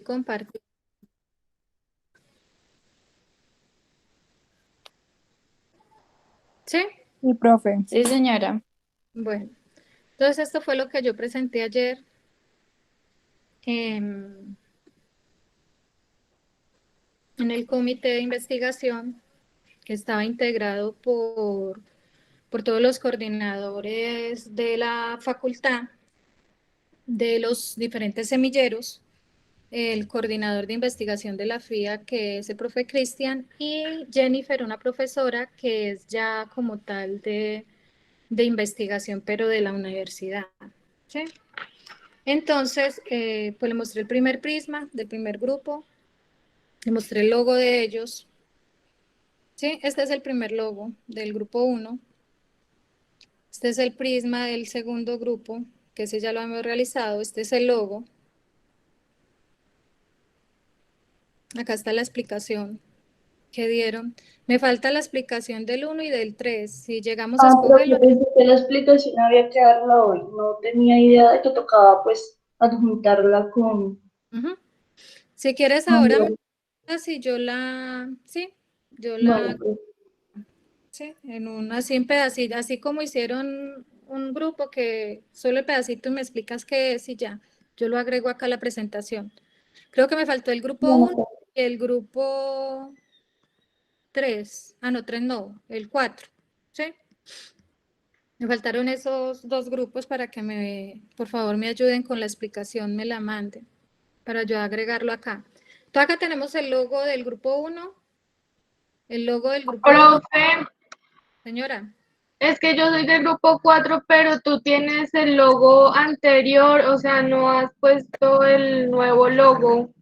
compartir. ¿Sí? Sí, profe. Sí, señora. Bueno, entonces esto fue lo que yo presenté ayer en el comité de investigación que estaba integrado por todos los coordinadores de la facultad, de los diferentes semilleros, el coordinador de investigación de la FIA, que es el profe Cristian, y Jennifer, una profesora que es ya como tal de investigación, pero de la universidad. ¿Sí? Entonces, pues le mostré el primer prisma del primer grupo, le mostré el logo de ellos. ¿Sí? Este es el primer logo del grupo 1. Este es el prisma del segundo grupo, que ese ya lo hemos realizado. Este es el logo. Acá está la explicación que dieron. Me falta la explicación del 1 y del 3. Si llegamos a Pero escogerlo. yo pensé que la explicación había que darla hoy. No tenía idea de que tocaba pues adjuntarla con... Uh-huh. Si quieres ahora, Bueno, si yo la, sí, yo bueno, la, pues, sí, en un, así en pedacito, así como hicieron un grupo que solo el pedacito y me explicas qué es y ya, yo lo agrego acá a la presentación. Creo que me faltó el grupo bueno, 1 pues, y el grupo 3. No, 3 no, el 4. ¿Sí? Me faltaron esos dos grupos para que por favor, me ayuden con la explicación, me la manden, para yo agregarlo acá. Entonces acá tenemos el logo del grupo 1, el logo del grupo 2, Profe, señora. es que yo soy del grupo 4, pero tú tienes el logo anterior, o sea, no has puesto el nuevo logo.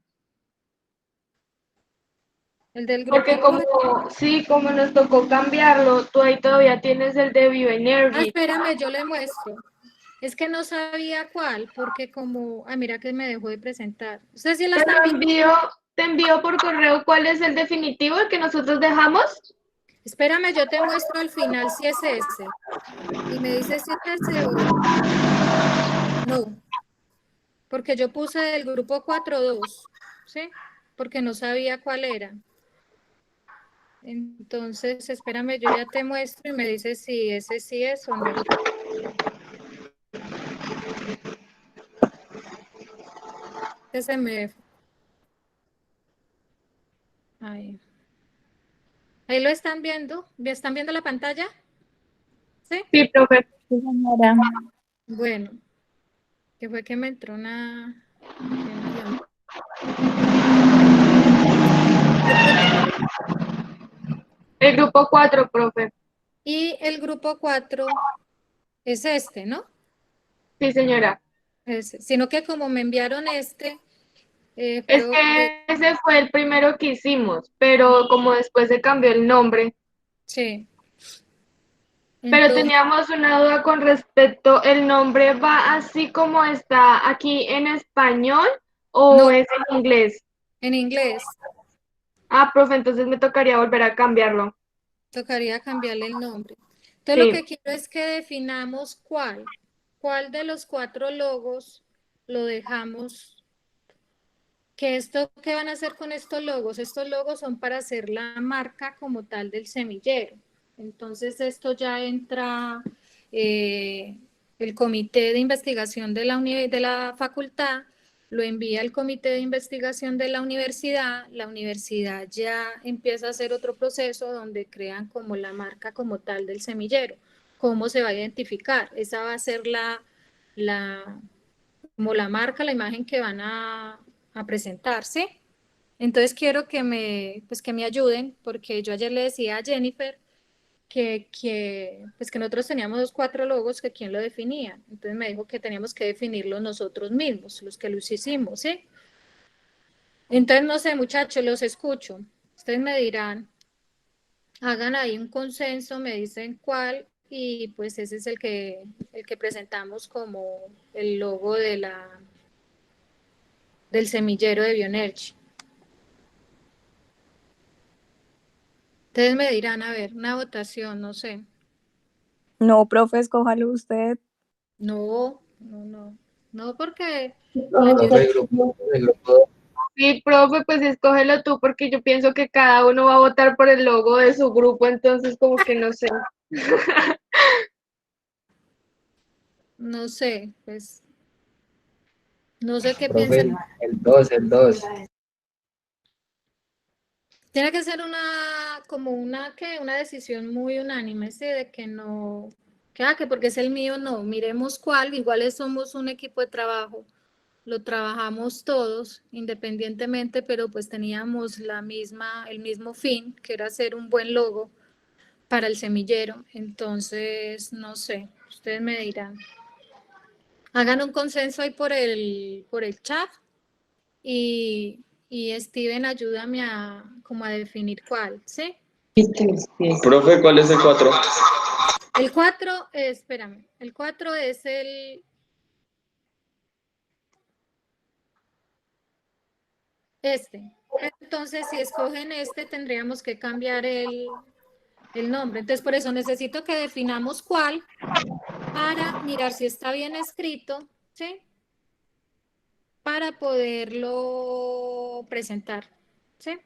El del Porque grupo 4. como, sí, como nos tocó cambiarlo, tú ahí todavía tienes el de Ah, Bioenergy. espérame, yo le muestro. Es que no sabía cuál, porque como, mira que me dejó de presentar. ¿Ustedes sí la Te están lo viendo? envío por correo cuál es el definitivo, el que nosotros dejamos. Espérame, yo te muestro al final si es ese. Y me dices si es ese o no. Porque yo puse del grupo 4.2, ¿sí? Porque no sabía cuál era. Entonces, espérame, yo ya te muestro y me dices si ese sí es o no. Ese me... Ahí. Ahí lo están viendo. ¿Están viendo la pantalla? ¿Sí? Sí, profe. Sí, señora. Bueno, que fue que me entró una llamada. El grupo 4, profe. Y el grupo 4 es este, ¿no? Sí, señora. Sino que como me enviaron este, Es creo que que ese fue el primero que hicimos, pero como después se cambió el nombre. sí. Pero Entonces, teníamos una duda con respecto, ¿el nombre va así como está aquí en español o no, es en inglés? en inglés. Ah, profe, entonces me tocaría volver a cambiarlo. Tocaría cambiarle el nombre. Entonces, lo Sí, que quiero es que definamos cuál de los 4 logos lo dejamos. ¿Qué van a hacer con estos logos? Estos logos son para hacer la marca como tal del semillero. Entonces, esto ya entra eh, el comité de investigación de la facultad, lo envía al comité de investigación de la universidad ya empieza a hacer otro proceso donde crean como la marca como tal del semillero. ¿Cómo se va a identificar? Esa va a ser la, como la marca, la imagen que van a presentar, ¿sí? Entonces quiero pues que me ayuden, porque yo ayer le decía a Jennifer pues que nosotros teníamos los 4 logos, que quién lo definía. Entonces me dijo que teníamos que definirlo nosotros mismos, los que los hicimos, ¿sí? Entonces, no sé, muchachos, los escucho. Ustedes me dirán, hagan ahí un consenso, me dicen cuál, y pues ese es el que presentamos como el logo del semillero de Bioenergy. Ustedes me dirán, a ver, una votación, no sé. No, profe, escójalo usted. No, no, no. No, porque la profe, idea Profe, grupo 2. Sí, profe, pues escógelo tú porque yo pienso que cada uno va a votar por el logo de su grupo, entonces como que no sé. No sé, pues, no sé qué Profe, piensan. el 2. Tiene que ser como una decisión muy unánime, ¿sí? De que no, que porque es el mío, no, miremos cuál, igual somos un equipo de trabajo, lo trabajamos todos independientemente, pero pues teníamos el mismo fin, que era hacer un buen logo para el semillero. Entonces, no sé, ustedes me dirán. Hagan un consenso ahí por el chat y Steven, ayúdame como a definir cuál, ¿sí? Profe, ¿cuál es el 4? El 4, espérame, el 4 es este. Entonces, si escogen este, tendríamos que cambiar el nombre. Entonces, por eso necesito que definamos cuál para mirar si está bien escrito, ¿sí? Para poderlo presentar, ¿sí?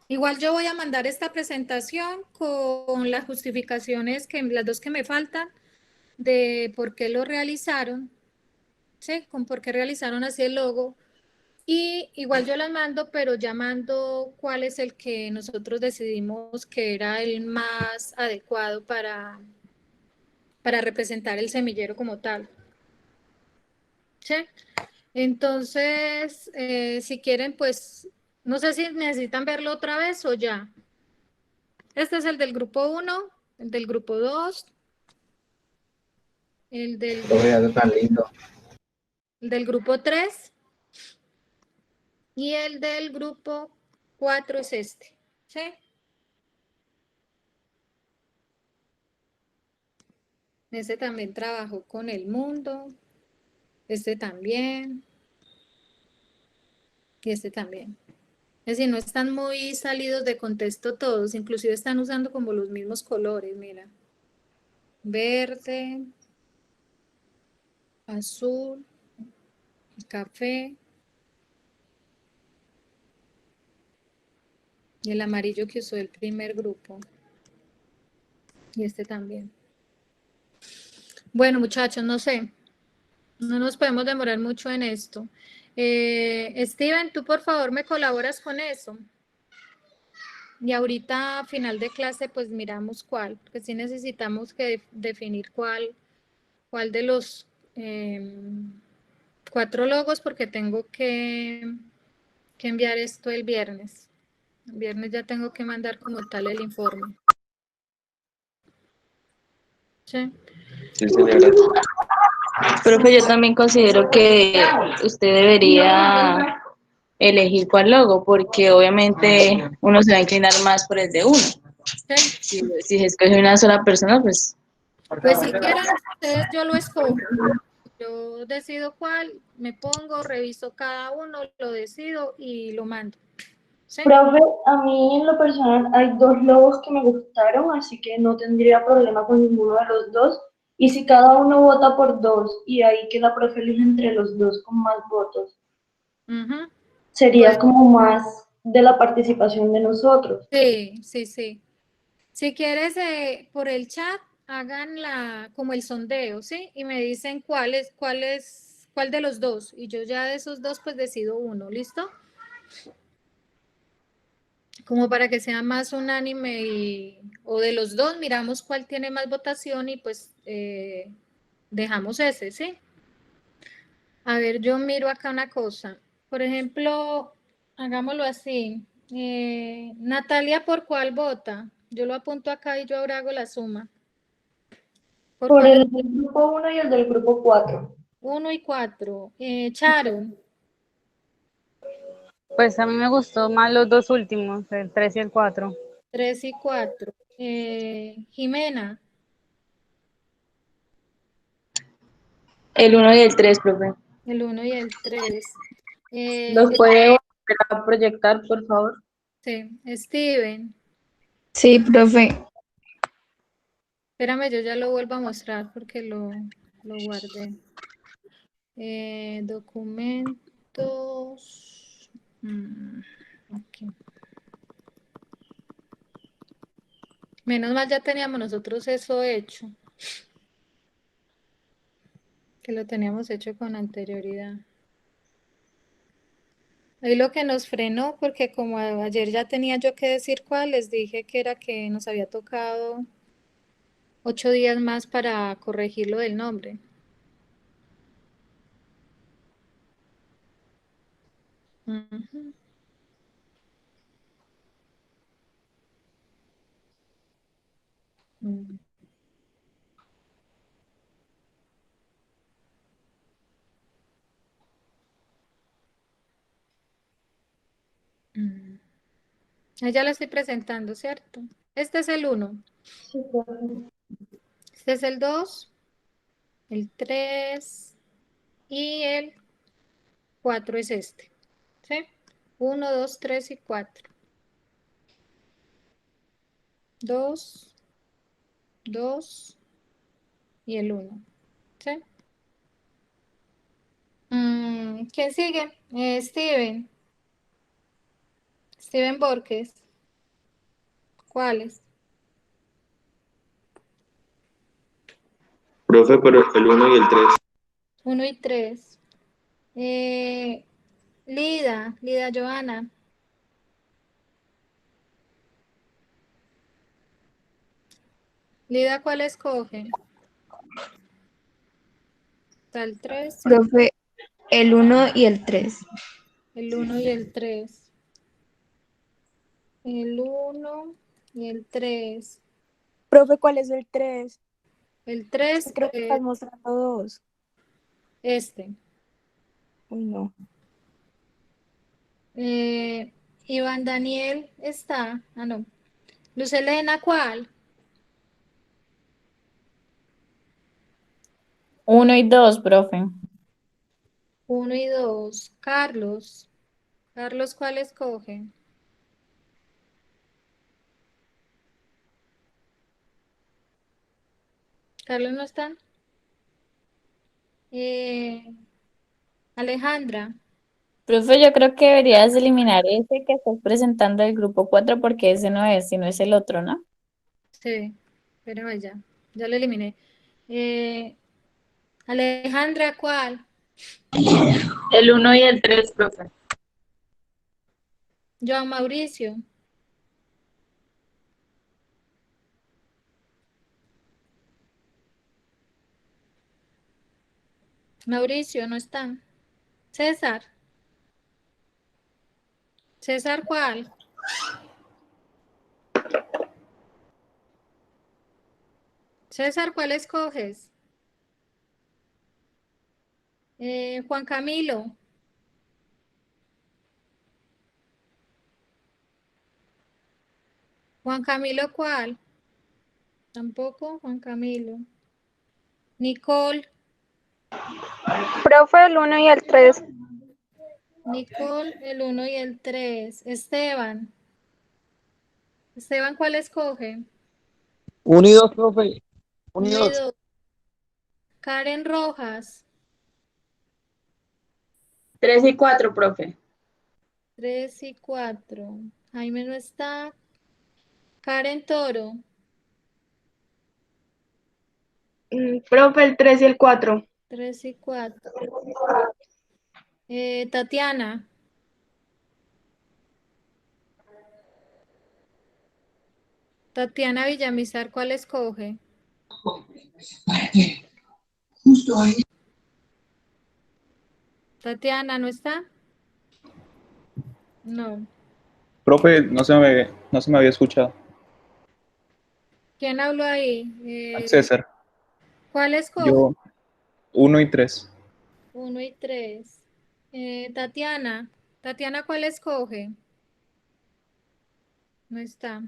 Igual yo voy a mandar esta presentación con las justificaciones, las dos que me faltan, de por qué lo realizaron, ¿sí? Con por qué realizaron así el logo. Y igual yo las mando, pero ya mando cuál es el que nosotros decidimos que era el más adecuado para representar el semillero como tal. ¿Sí? Entonces, si quieren, pues, no sé si necesitan verlo otra vez o ya. Este es el del grupo 1, el del grupo 2, el del, Profe, algo tan lindo. el del grupo 3 y el del grupo 4 es este. ¿Sí? Este también trabajó con el mundo, este también y este también. Es decir, no están muy salidos de contexto todos, inclusive están usando como los mismos colores, mira. Verde, azul, café y el amarillo que usó el primer grupo. Y este también. Bueno, muchachos, no sé, no nos podemos demorar mucho en esto. Steven, tú por favor me colaboras con eso. Y ahorita a final de clase pues miramos cuál, porque sí necesitamos que definir cuál de los 4 logos, porque tengo que enviar esto el viernes. El viernes ya tengo que mandar como tal el informe. ¿Sí? Sí, señora. Profe, yo también considero que usted debería elegir cuál logo, porque obviamente uno se va a inclinar más por el de uno. ¿Sí? Si se escoge una sola persona, pues Pues si quieren ustedes, yo lo escojo. Yo decido cuál, me pongo, reviso cada uno, lo decido y lo mando. ¿Sí? profe, a mí en lo personal hay dos logos que me gustaron, así que no tendría problema con ninguno de los dos. Y si cada uno vota por dos y ahí que la profe elige entre los dos con más votos, Ujú. sería Pues como más de la participación de nosotros. sí, sí, sí. Si quieres, por el chat, hagan como el sondeo, ¿sí? Y me dicen cuál de los dos. Y yo ya de esos dos, pues decido uno, ¿listo? Como para que sea más unánime o de los dos, miramos cuál tiene más votación y pues dejamos ese, ¿sí? A ver, yo miro acá una cosa. Por ejemplo, hagámoslo así. Natalia, ¿por cuál vota? Yo lo apunto acá y yo ahora hago la suma. ¿Por Por cuál el del grupo uno y el del grupo 4. 1 y 4? Sharon, Pues a mí me gustó más los dos últimos, el 3 y el 4. 3 y 4. Jimena, El uno y el 3, profe. el 1 y el 3. ¿Los puede volver a proyectar, por favor? Steven, Sí, profe. espérame, yo ya lo vuelvo a mostrar porque lo guardé. Documento. 2. Aquí. Menos mal ya teníamos nosotros eso hecho. Que lo teníamos hecho con anterioridad. Ahí lo que nos frenó, porque como ayer ya tenía yo que decir cuál, les dije que era que nos había tocado 8 días más para corregir lo del nombre. Ujú. Mm. Mm. Ahí ya lo estoy presentando, ¿cierto? Este es el 1, Sí, profe. este es el 2, el 3 y el 4 es este. ¿Sí? 1, 2, 3 y 4. 2, 2 y el 1. ¿Sí? ¿Quién sigue? Steven. Steven Borges. ¿Cuáles? Profe, pero el 1 y el 3. 1 y 3. Lida Joana. Lida, ¿cuál escoge? Está el 3, Profe, el 1 y el 3. el 1 y el 3. El 1 y el 3. Profe, ¿cuál es el 3? El Es 3 que creo que es estás mostrando dos. este. Uy, no. Iván Daniel está. Ah, no. Luz Elena, ¿cuál? 1 y 2, profe. 1 y 2. Carlos. Carlos, ¿cuál escoge? Carlos no está. Eh, Alejandra. Profe, yo creo que deberías eliminar ese que estás presentando del grupo 4 porque ese no es, sino es el otro, ¿no? Sí, pero ya lo eliminé. Eh, Alejandra, ¿cuál? El 1 y el 3, profe. Joan Mauricio. Mauricio, no está. César. César, ¿cuál? César, ¿cuál escoges? Juan Camilo. Juan Camilo, ¿cuál? Tampoco, Juan Camilo. Nicole. Profe, el 1 y el 3. Nicole, el 1 y el 3. Esteban. Esteban, ¿cuál escoge? Unidos, profe. 1 y Unidos. 2. Karen Rojas. 3 y 4, profe. 3 y 4. Jaime no está. Karen Toro. Profe, el 3 y el 4. 3 y 4. Tatiana. Tatiana Villamizar, ¿cuál escoge? Tatiana, ¿no está? No. Profe, no se me había escuchado. ¿Quién habló ahí? César, ¿Cuál escoge? yo 1 y 3. 1 y 3. Tatiana. Tatiana, ¿cuál escoge? No está.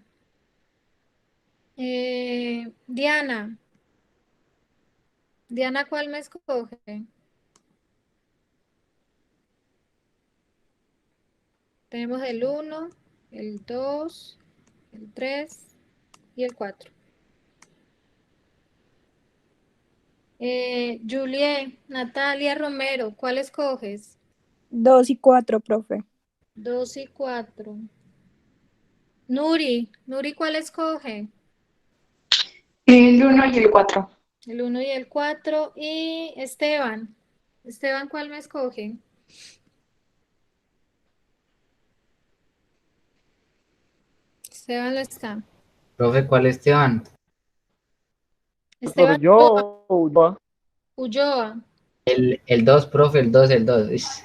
Diana. Diana, ¿cuál me escoge? Tenemos el 1, el 2, el 3 y el 4. Juliet, Natalia Romero, ¿cuál escoges? 2 y 4, profe. 2 y 4. Nuri, ¿cuál escoge? El 1 y el 4. El 1 y el 4. Y Esteban. Esteban, ¿cuál me escoge? Esteban lo está. Profe, ¿cuál Esteban? Esteban Ulloa. El 2, profe, el 2, el 2.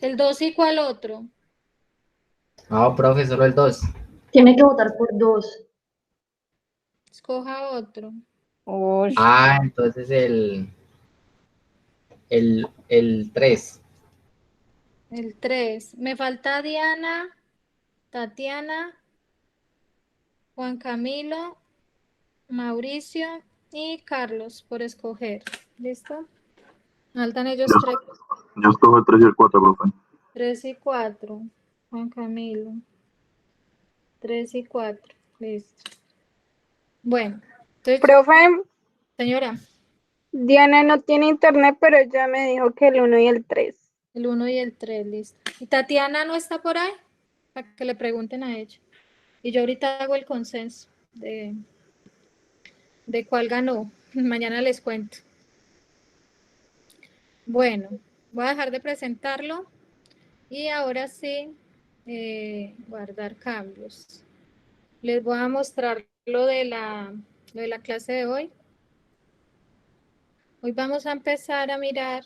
El 2 y cuál otro. No, profe, solo el 2. Tiene que votar por 2. Escoja otro. Uy, Ah, entonces el 3. El 3. Me falta Diana, Tatiana, Juan Camilo, Mauricio y Carlos por escoger. ¿Listo? Faltan ellos tres. Yo escojo el 3 y el 4, profe. 3 y 4. Juan Camilo. 3 y 4. Listo. Bueno, entonces, Profe, señora, Diana no tiene internet, pero ella me dijo que el 1 y el 3. el 1 y el 3, listo. ¿Y Tatiana no está por ahí? Para que le pregunten a ella. Y yo ahorita hago el consenso de cuál ganó. Mañana les cuento. Bueno, voy a dejar de presentarlo y ahora sí, guardar cambios. Les voy a mostrar lo de la clase de hoy. Hoy vamos a empezar a mirar.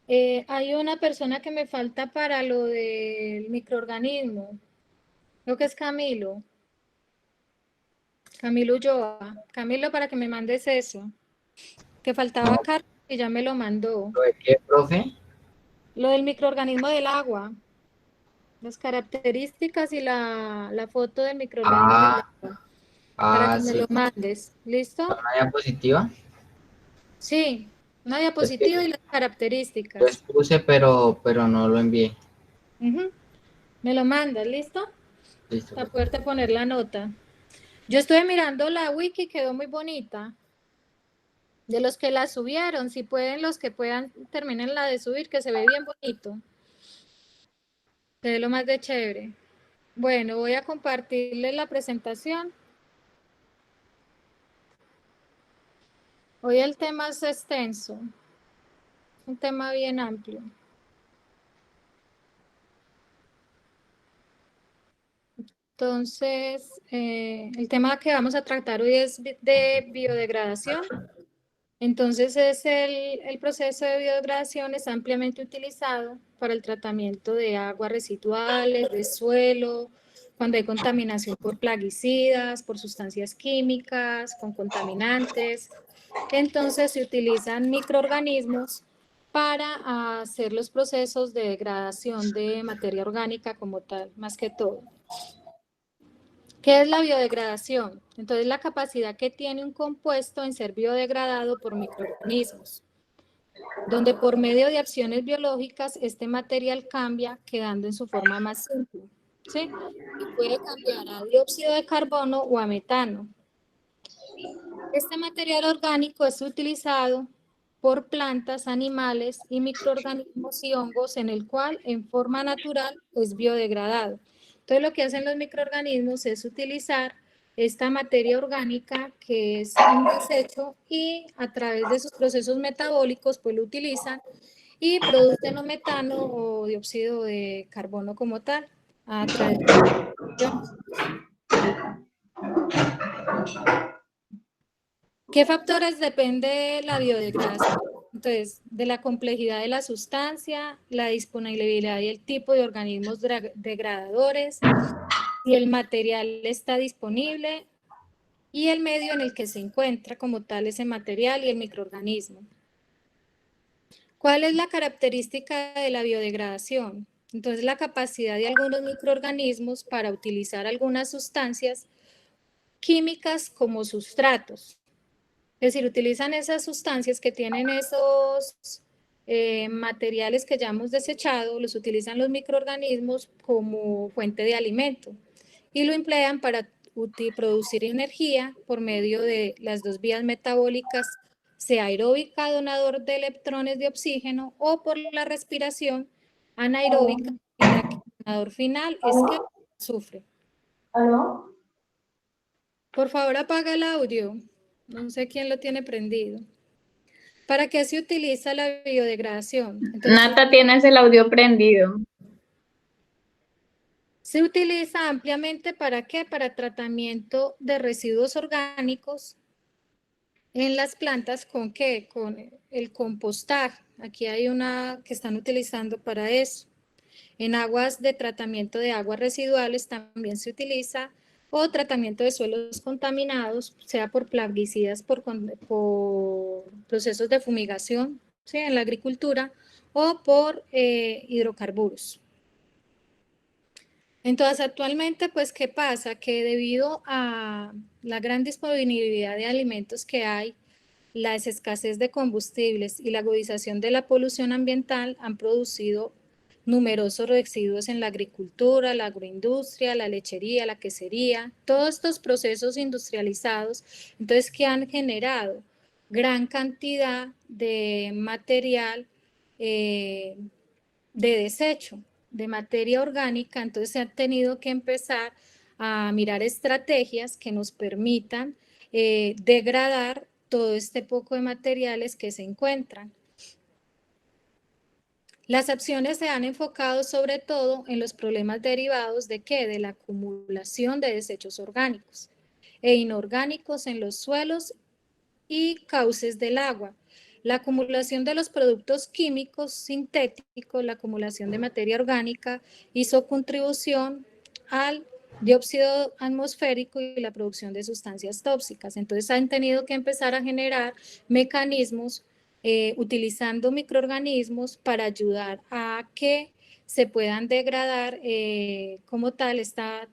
Hay una persona que me falta para lo del microorganismo. Creo que es Camilo. Camilo Ulloa. Camilo, para que me mandes eso. Que faltaba Carlos y ya me lo mandó. ¿Lo de qué, profe? Lo del microorganismo del agua. Las características y la foto del microorganismo del agua. Para que me Sí. lo mandes. ¿Listo? ¿Una diapositiva? Sí, una diapositiva y las Yo características. expuse, pero no lo envié. Me lo mandas, ¿listo? Listo. Para poderte poner la nota. Yo estuve mirando la wiki, quedó muy bonita. De los que la subieron, si pueden, los que puedan, terminen la de subir, que se ve bien bonito. Se ve lo más de chévere. Bueno, voy a compartirles la presentación. Hoy el tema es extenso, un tema bien amplio. Entonces, el tema que vamos a tratar hoy es de biodegradación. Entonces, el proceso de biodegradación es ampliamente utilizado para el tratamiento de aguas residuales, de suelo, cuando hay contaminación por plaguicidas, por sustancias químicas, con contaminantes. Entonces, se utilizan microorganismos para hacer los procesos de degradación de materia orgánica como tal, más que todo. ¿Qué es la biodegradación? Entonces, la capacidad que tiene un compuesto en ser biodegradado por microorganismos, donde por medio de acciones biológicas este material cambia quedando en su forma más simple, ¿sí? Y puede cambiar a dióxido de carbono o a metano. Este material orgánico es utilizado por plantas, animales y microorganismos y hongos en el cual en forma natural es biodegradado. Entonces lo que hacen los microorganismos es utilizar esta materia orgánica que es un desecho y a través de sus procesos metabólicos pues lo utilizan y producen o metano o dióxido de carbono como tal a través de ¿Qué factores depende la biodegradación? Entonces, de la complejidad de la sustancia, la disponibilidad y el tipo de organismos degradadores, si el material está disponible y el medio en el que se encuentra como tal ese material y el microorganismo. ¿Cuál es la característica de la biodegradación? Entonces, la capacidad de algunos microorganismos para utilizar algunas sustancias químicas como sustratos. Es decir, utilizan esas sustancias que tienen esos materiales que ya hemos desechado, los utilizan los microorganismos como fuente de alimento y lo emplean para producir energía por medio de las dos vías metabólicas, sea aeróbica, donador de electrones de oxígeno, o por la respiración, anaeróbica en la que el ganador final es que sufre. ¿Aló? Por favor, apaga el audio. No sé quién lo tiene prendido. ¿Para qué se utiliza la biodegradación? Entonces, Nata, tienes el audio prendido. se utiliza ampliamente ¿para qué? Para tratamiento de residuos orgánicos en las plantas. ¿Con qué? Con el compostaje. Aquí hay una que están utilizando para eso. En aguas de tratamiento de aguas residuales también se utiliza, o tratamiento de suelos contaminados, sea por plaguicidas, por procesos de fumigación, ¿sí? En la agricultura, o por hidrocarburos. Entonces, actualmente, pues, ¿qué pasa? Que debido a la gran disponibilidad de alimentos que hay, la escasez de combustibles y la agudización de la polución ambiental han producido numerosos residuos en la agricultura, la agroindustria, la lechería, la quesería, todos estos procesos industrializados, entonces, que han generado gran cantidad de material de desecho, de materia orgánica. Entonces se han tenido que empezar a mirar estrategias que nos permitan degradar todo este poco de materiales que se encuentran. Las acciones se han enfocado sobre todo en los problemas derivados de ¿qué? De la acumulación de desechos orgánicos e inorgánicos en los suelos y cauces del agua. La acumulación de los productos químicos sintéticos, la acumulación de materia orgánica hizo contribución al dióxido atmosférico y la producción de sustancias tóxicas. Entonces han tenido que empezar a generar mecanismos utilizando microorganismos para ayudar a que se puedan degradar como tal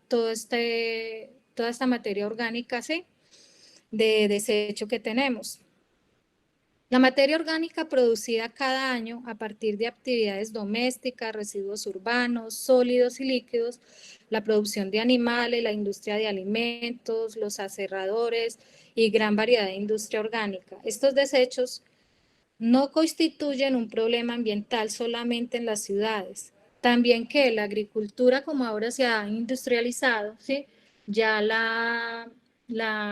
toda esta materia orgánica, ¿sí? De desecho que tenemos. La materia orgánica producida cada año a partir de actividades domésticas, residuos urbanos, sólidos y líquidos, la producción de animales, la industria de alimentos, los aserradores y gran variedad de industria orgánica. Estos desechos no constituyen un problema ambiental solamente en las ciudades. También que la agricultura, como ahora se ha industrializado, ¿sí? Ya la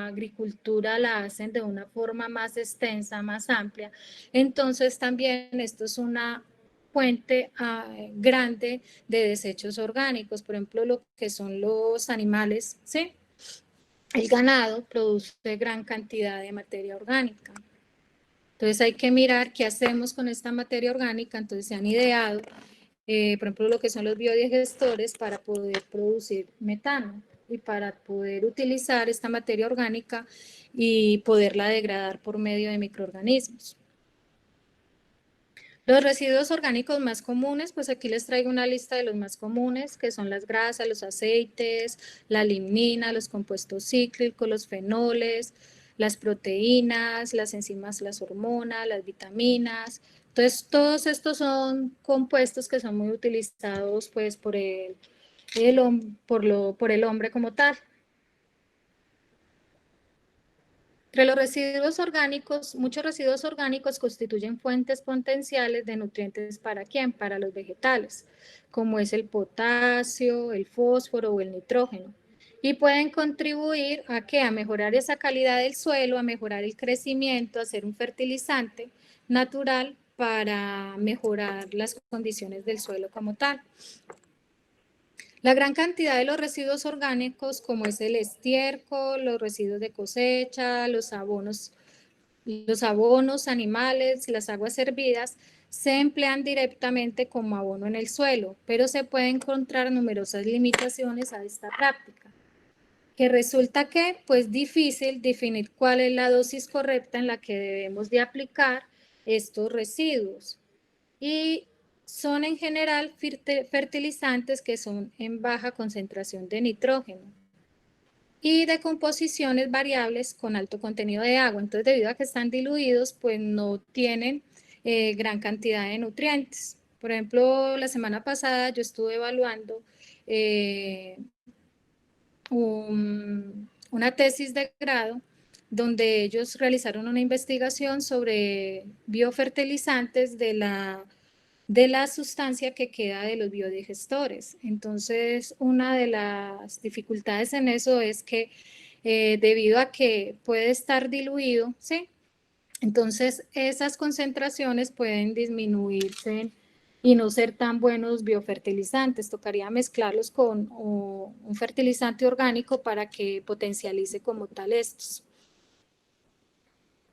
agricultura la hacen de una forma más extensa, más amplia. Entonces también esto es una fuente grande de desechos orgánicos. Por ejemplo, lo que son los animales, ¿sí? El ganado produce gran cantidad de materia orgánica. Entonces hay que mirar qué hacemos con esta materia orgánica. Entonces se han ideado, por ejemplo, lo que son los biodigestores para poder producir metano y para poder utilizar esta materia orgánica y poderla degradar por medio de microorganismos. Los residuos orgánicos más comunes, pues aquí les traigo una lista de los más comunes, que son las grasas, los aceites, la lignina, los compuestos cíclicos, los fenoles, las proteínas, las enzimas, las hormonas, las vitaminas. Entonces, todos estos son compuestos que son muy utilizados pues por el hombre como tal. Entre los residuos orgánicos, muchos residuos orgánicos constituyen fuentes potenciales de nutrientes ¿para quién? Para los vegetales, como es el potasio, el fósforo o el nitrógeno. Y pueden contribuir a ¿qué? A mejorar esa calidad del suelo, a mejorar el crecimiento, a ser un fertilizante natural para mejorar las condiciones del suelo como tal. La gran cantidad de los residuos orgánicos, como es el estiércol, los residuos de cosecha, los abonos animales, las aguas hervidas, se emplean directamente como abono en el suelo, pero se pueden encontrar numerosas limitaciones a esta práctica, que resulta que, pues, difícil definir cuál es la dosis correcta en la que debemos de aplicar estos residuos. Y son en general fertilizantes que son en baja concentración de nitrógeno y de composiciones variables con alto contenido de agua. Entonces, debido a que están diluidos, pues no tienen gran cantidad de nutrientes. Por ejemplo, la semana pasada yo estuve evaluando una tesis de grado donde ellos realizaron una investigación sobre biofertilizantes de la de la sustancia que queda de los biodigestores. Entonces, una de las dificultades en eso es que debido a que puede estar diluido, ¿sí? Entonces, esas concentraciones pueden disminuirse y no ser tan buenos biofertilizantes. Tocaría mezclarlos con un fertilizante orgánico para que potencialice como tal estos.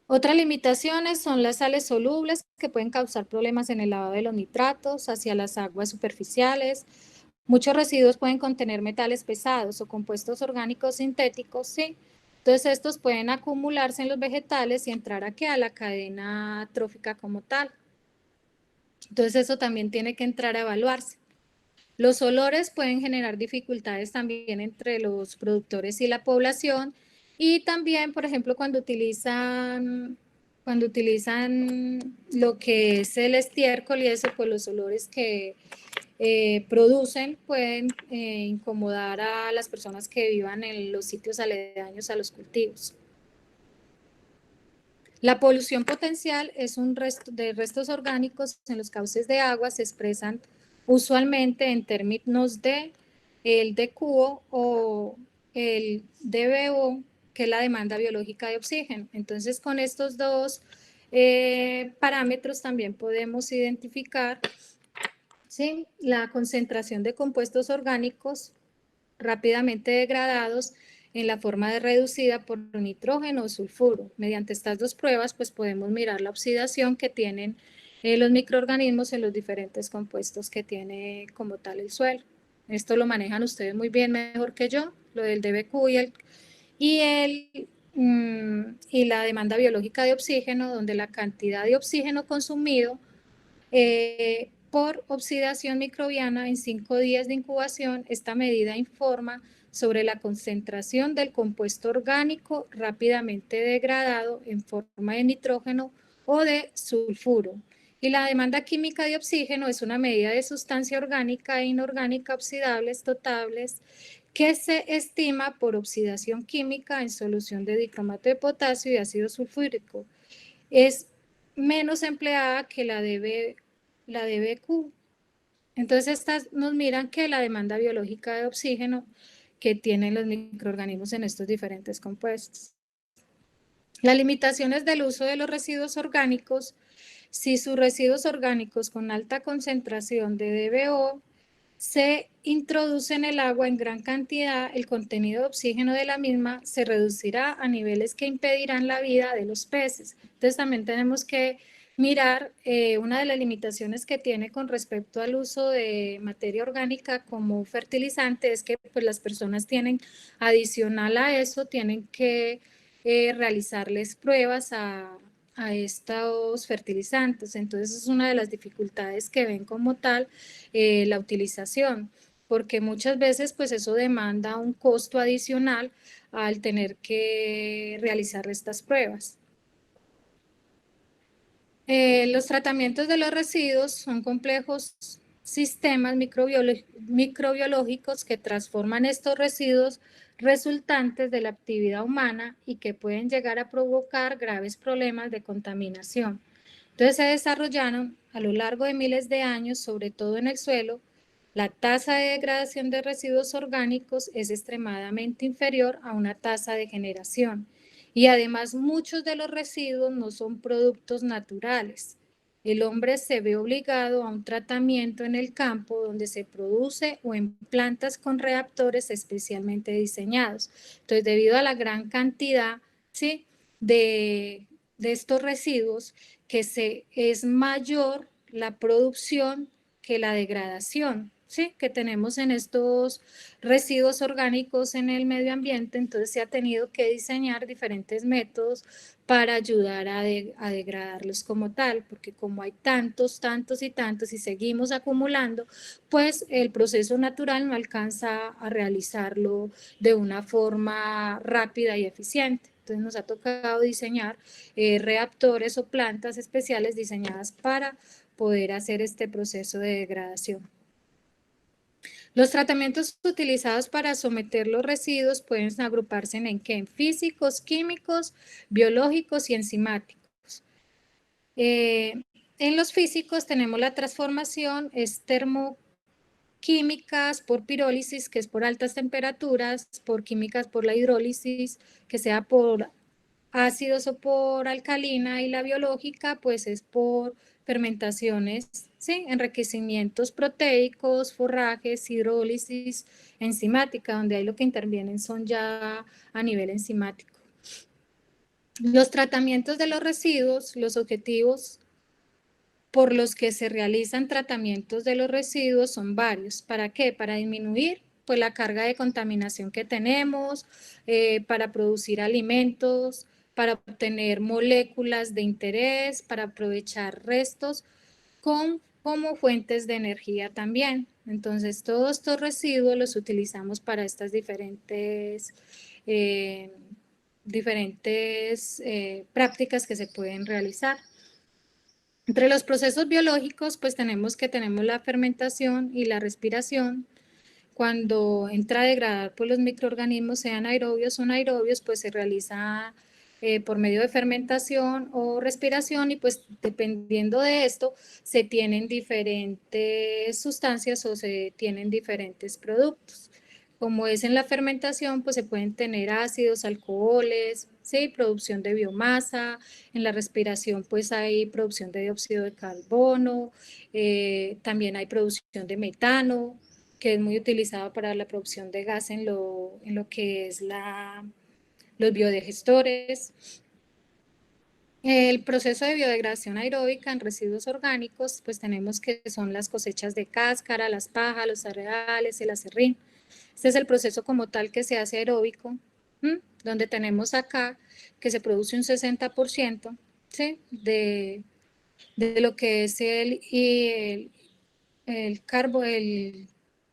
Otras limitaciones son las sales solubles que pueden causar problemas en el lavado de los nitratos hacia las aguas superficiales. Muchos residuos pueden contener metales pesados o compuestos orgánicos sintéticos, ¿sí? Entonces estos pueden acumularse en los vegetales y entrar aquí a la cadena trófica como tal. Entonces eso también tiene que entrar a evaluarse. Los olores pueden generar dificultades también entre los productores y la población, y también, por ejemplo, cuando utilizan lo que es el estiércol y eso, pues los olores que producen pueden incomodar a las personas que vivan en los sitios aledaños a los cultivos. La polución potencial es un resto de restos orgánicos en los cauces de agua, se expresan usualmente en términos de el DQO o el DBO, que es la demanda biológica de oxígeno. Entonces, con estos dos parámetros también podemos identificar, ¿sí?, la concentración de compuestos orgánicos rápidamente degradados en la forma de reducida por nitrógeno o sulfuro. Mediante estas dos pruebas, pues podemos mirar la oxidación que tienen los microorganismos en los diferentes compuestos que tiene como tal el suelo. Esto lo manejan ustedes muy bien, mejor que yo, lo del DBQ y la demanda biológica de oxígeno, donde la cantidad de oxígeno consumido por oxidación microbiana en 5 días de incubación, esta medida informa sobre la concentración del compuesto orgánico rápidamente degradado en forma de nitrógeno o de sulfuro. Y la demanda química de oxígeno es una medida de sustancia orgánica e inorgánica oxidables totables que se estima por oxidación química en solución de dicromato de potasio y ácido sulfúrico. Es menos empleada que la DBQ. Entonces estas nos miran que la demanda biológica de oxígeno que tienen los microorganismos en estos diferentes compuestos. Las limitaciones del uso de los residuos orgánicos: si sus residuos orgánicos con alta concentración de DBO se introduce en el agua en gran cantidad, el contenido de oxígeno de la misma se reducirá a niveles que impedirán la vida de los peces. Entonces también tenemos que mirar una de las limitaciones que tiene con respecto al uso de materia orgánica como fertilizante, es que pues, las personas tienen, adicional a eso, tienen que realizarles pruebas a estos fertilizantes. Entonces es una de las dificultades que ven como tal la utilización, porque muchas veces pues eso demanda un costo adicional al tener que realizar estas pruebas. Los tratamientos de los residuos son complejos sistemas microbiológicos que transforman estos residuos resultantes de la actividad humana y que pueden llegar a provocar graves problemas de contaminación. Entonces se desarrollaron a lo largo de miles de años, sobre todo en el suelo. La tasa de degradación de residuos orgánicos es extremadamente inferior a una tasa de generación. Y además muchos de los residuos no son productos naturales. El hombre se ve obligado a un tratamiento en el campo donde se produce o en plantas con reactores especialmente diseñados. Entonces, debido a la gran cantidad, ¿sí?, de estos residuos, es mayor la producción que la degradación, ¿sí?, que tenemos en estos residuos orgánicos en el medio ambiente. Entonces se ha tenido que diseñar diferentes métodos para ayudar a degradarlos como tal, porque como hay tantos y seguimos acumulando, pues el proceso natural no alcanza a realizarlo de una forma rápida y eficiente. Entonces nos ha tocado diseñar reactores o plantas especiales diseñadas para poder hacer este proceso de degradación. Los tratamientos utilizados para someter los residuos pueden agruparse en ¿qué? En físicos, químicos, biológicos y enzimáticos. En los físicos tenemos la transformación, es termoquímicas por pirólisis, que es por altas temperaturas, por químicas por la hidrólisis, que sea por ácidos o por alcalina, y la biológica pues es por fermentaciones, ¿sí? Enriquecimientos proteicos, forrajes, hidrólisis enzimática, donde ahí lo que intervienen son ya a nivel enzimático. Los tratamientos de los residuos, los objetivos por los que se realizan tratamientos de los residuos son varios. ¿Para qué? Para disminuir pues, la carga de contaminación que tenemos, para producir alimentos, para obtener moléculas de interés, para aprovechar restos como fuentes de energía también. Entonces, todos estos residuos los utilizamos para estas diferentes prácticas que se pueden realizar. Entre los procesos biológicos, pues tenemos la fermentación y la respiración. Cuando entra a degradar pues, los microorganismos, sean aerobios o anaerobios, pues se realiza por medio de fermentación o respiración, y pues dependiendo de esto se tienen diferentes sustancias o se tienen diferentes productos. Como es en la fermentación, pues se pueden tener ácidos, alcoholes, ¿sí? Producción de biomasa. En la respiración, pues hay producción de dióxido de carbono, también hay producción de metano, que es muy utilizado para la producción de gas en lo que es los biodigestores. El proceso de biodegradación aeróbica en residuos orgánicos, pues tenemos que son las cosechas de cáscara, las pajas, los cereales, el acerrín. Este es el proceso como tal que se hace aeróbico, donde tenemos acá que se produce un 60%, ¿sí? de lo que es el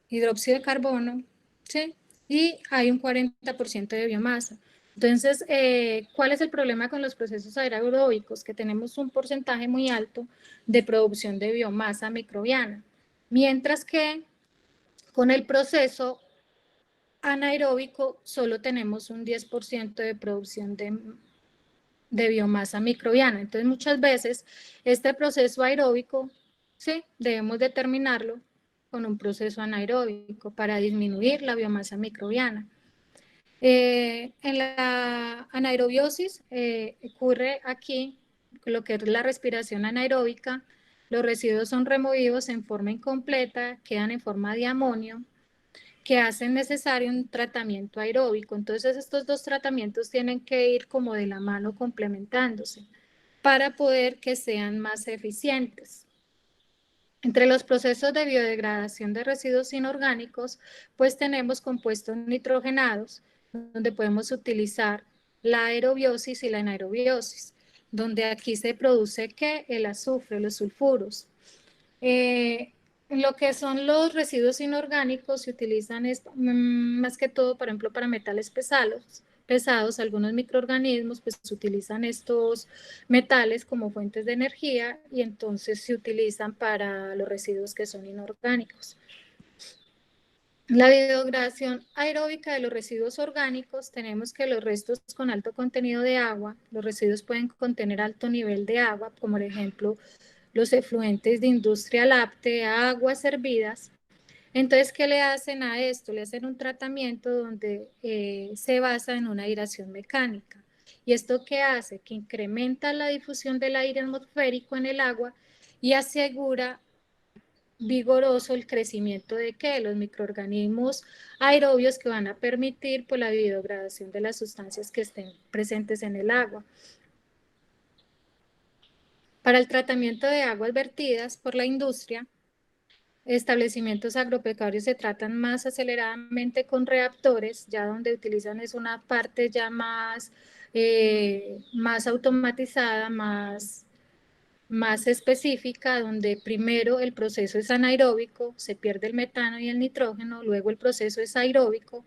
hidróxido de carbono, ¿sí? Y hay un 40% de biomasa. Entonces, ¿cuál es el problema con los procesos aeróbicos? Que tenemos un porcentaje muy alto de producción de biomasa microbiana, mientras que con el proceso anaeróbico solo tenemos un 10% de producción de biomasa microbiana. Entonces, muchas veces este proceso aeróbico, sí, debemos determinarlo con un proceso anaeróbico para disminuir la biomasa microbiana. En la anaerobiosis ocurre aquí lo que es la respiración anaeróbica. Los residuos son removidos en forma incompleta, quedan en forma de amonio, que hacen necesario un tratamiento aeróbico. Entonces, estos dos tratamientos tienen que ir como de la mano complementándose para poder que sean más eficientes. Entre los procesos de biodegradación de residuos inorgánicos, pues tenemos compuestos nitrogenados, donde podemos utilizar la aerobiosis y la anaerobiosis, donde aquí se produce ¿qué? El azufre, los sulfuros. Lo que son los residuos inorgánicos se utilizan más que todo, por ejemplo, para metales pesados, algunos microorganismos pues utilizan estos metales como fuentes de energía, y entonces se utilizan para los residuos que son inorgánicos. La biodegradación aeróbica de los residuos orgánicos, tenemos que los restos con alto contenido de agua, los residuos pueden contener alto nivel de agua, como por ejemplo los efluentes de industria láctea, aguas hervidas. Entonces, ¿qué le hacen a esto? Le hacen un tratamiento donde se basa en una aireación mecánica. ¿Y esto qué hace? Que incrementa la difusión del aire atmosférico en el agua y asegura vigoroso el crecimiento de ¿qué? Los microorganismos aerobios, que van a permitir pues, la biodegradación de las sustancias que estén presentes en el agua. Para el tratamiento de aguas vertidas por la industria, establecimientos agropecuarios se tratan más aceleradamente con reactores, ya donde utilizan es una parte ya más automatizada, más específica, donde primero el proceso es anaeróbico, se pierde el metano y el nitrógeno, luego el proceso es aeróbico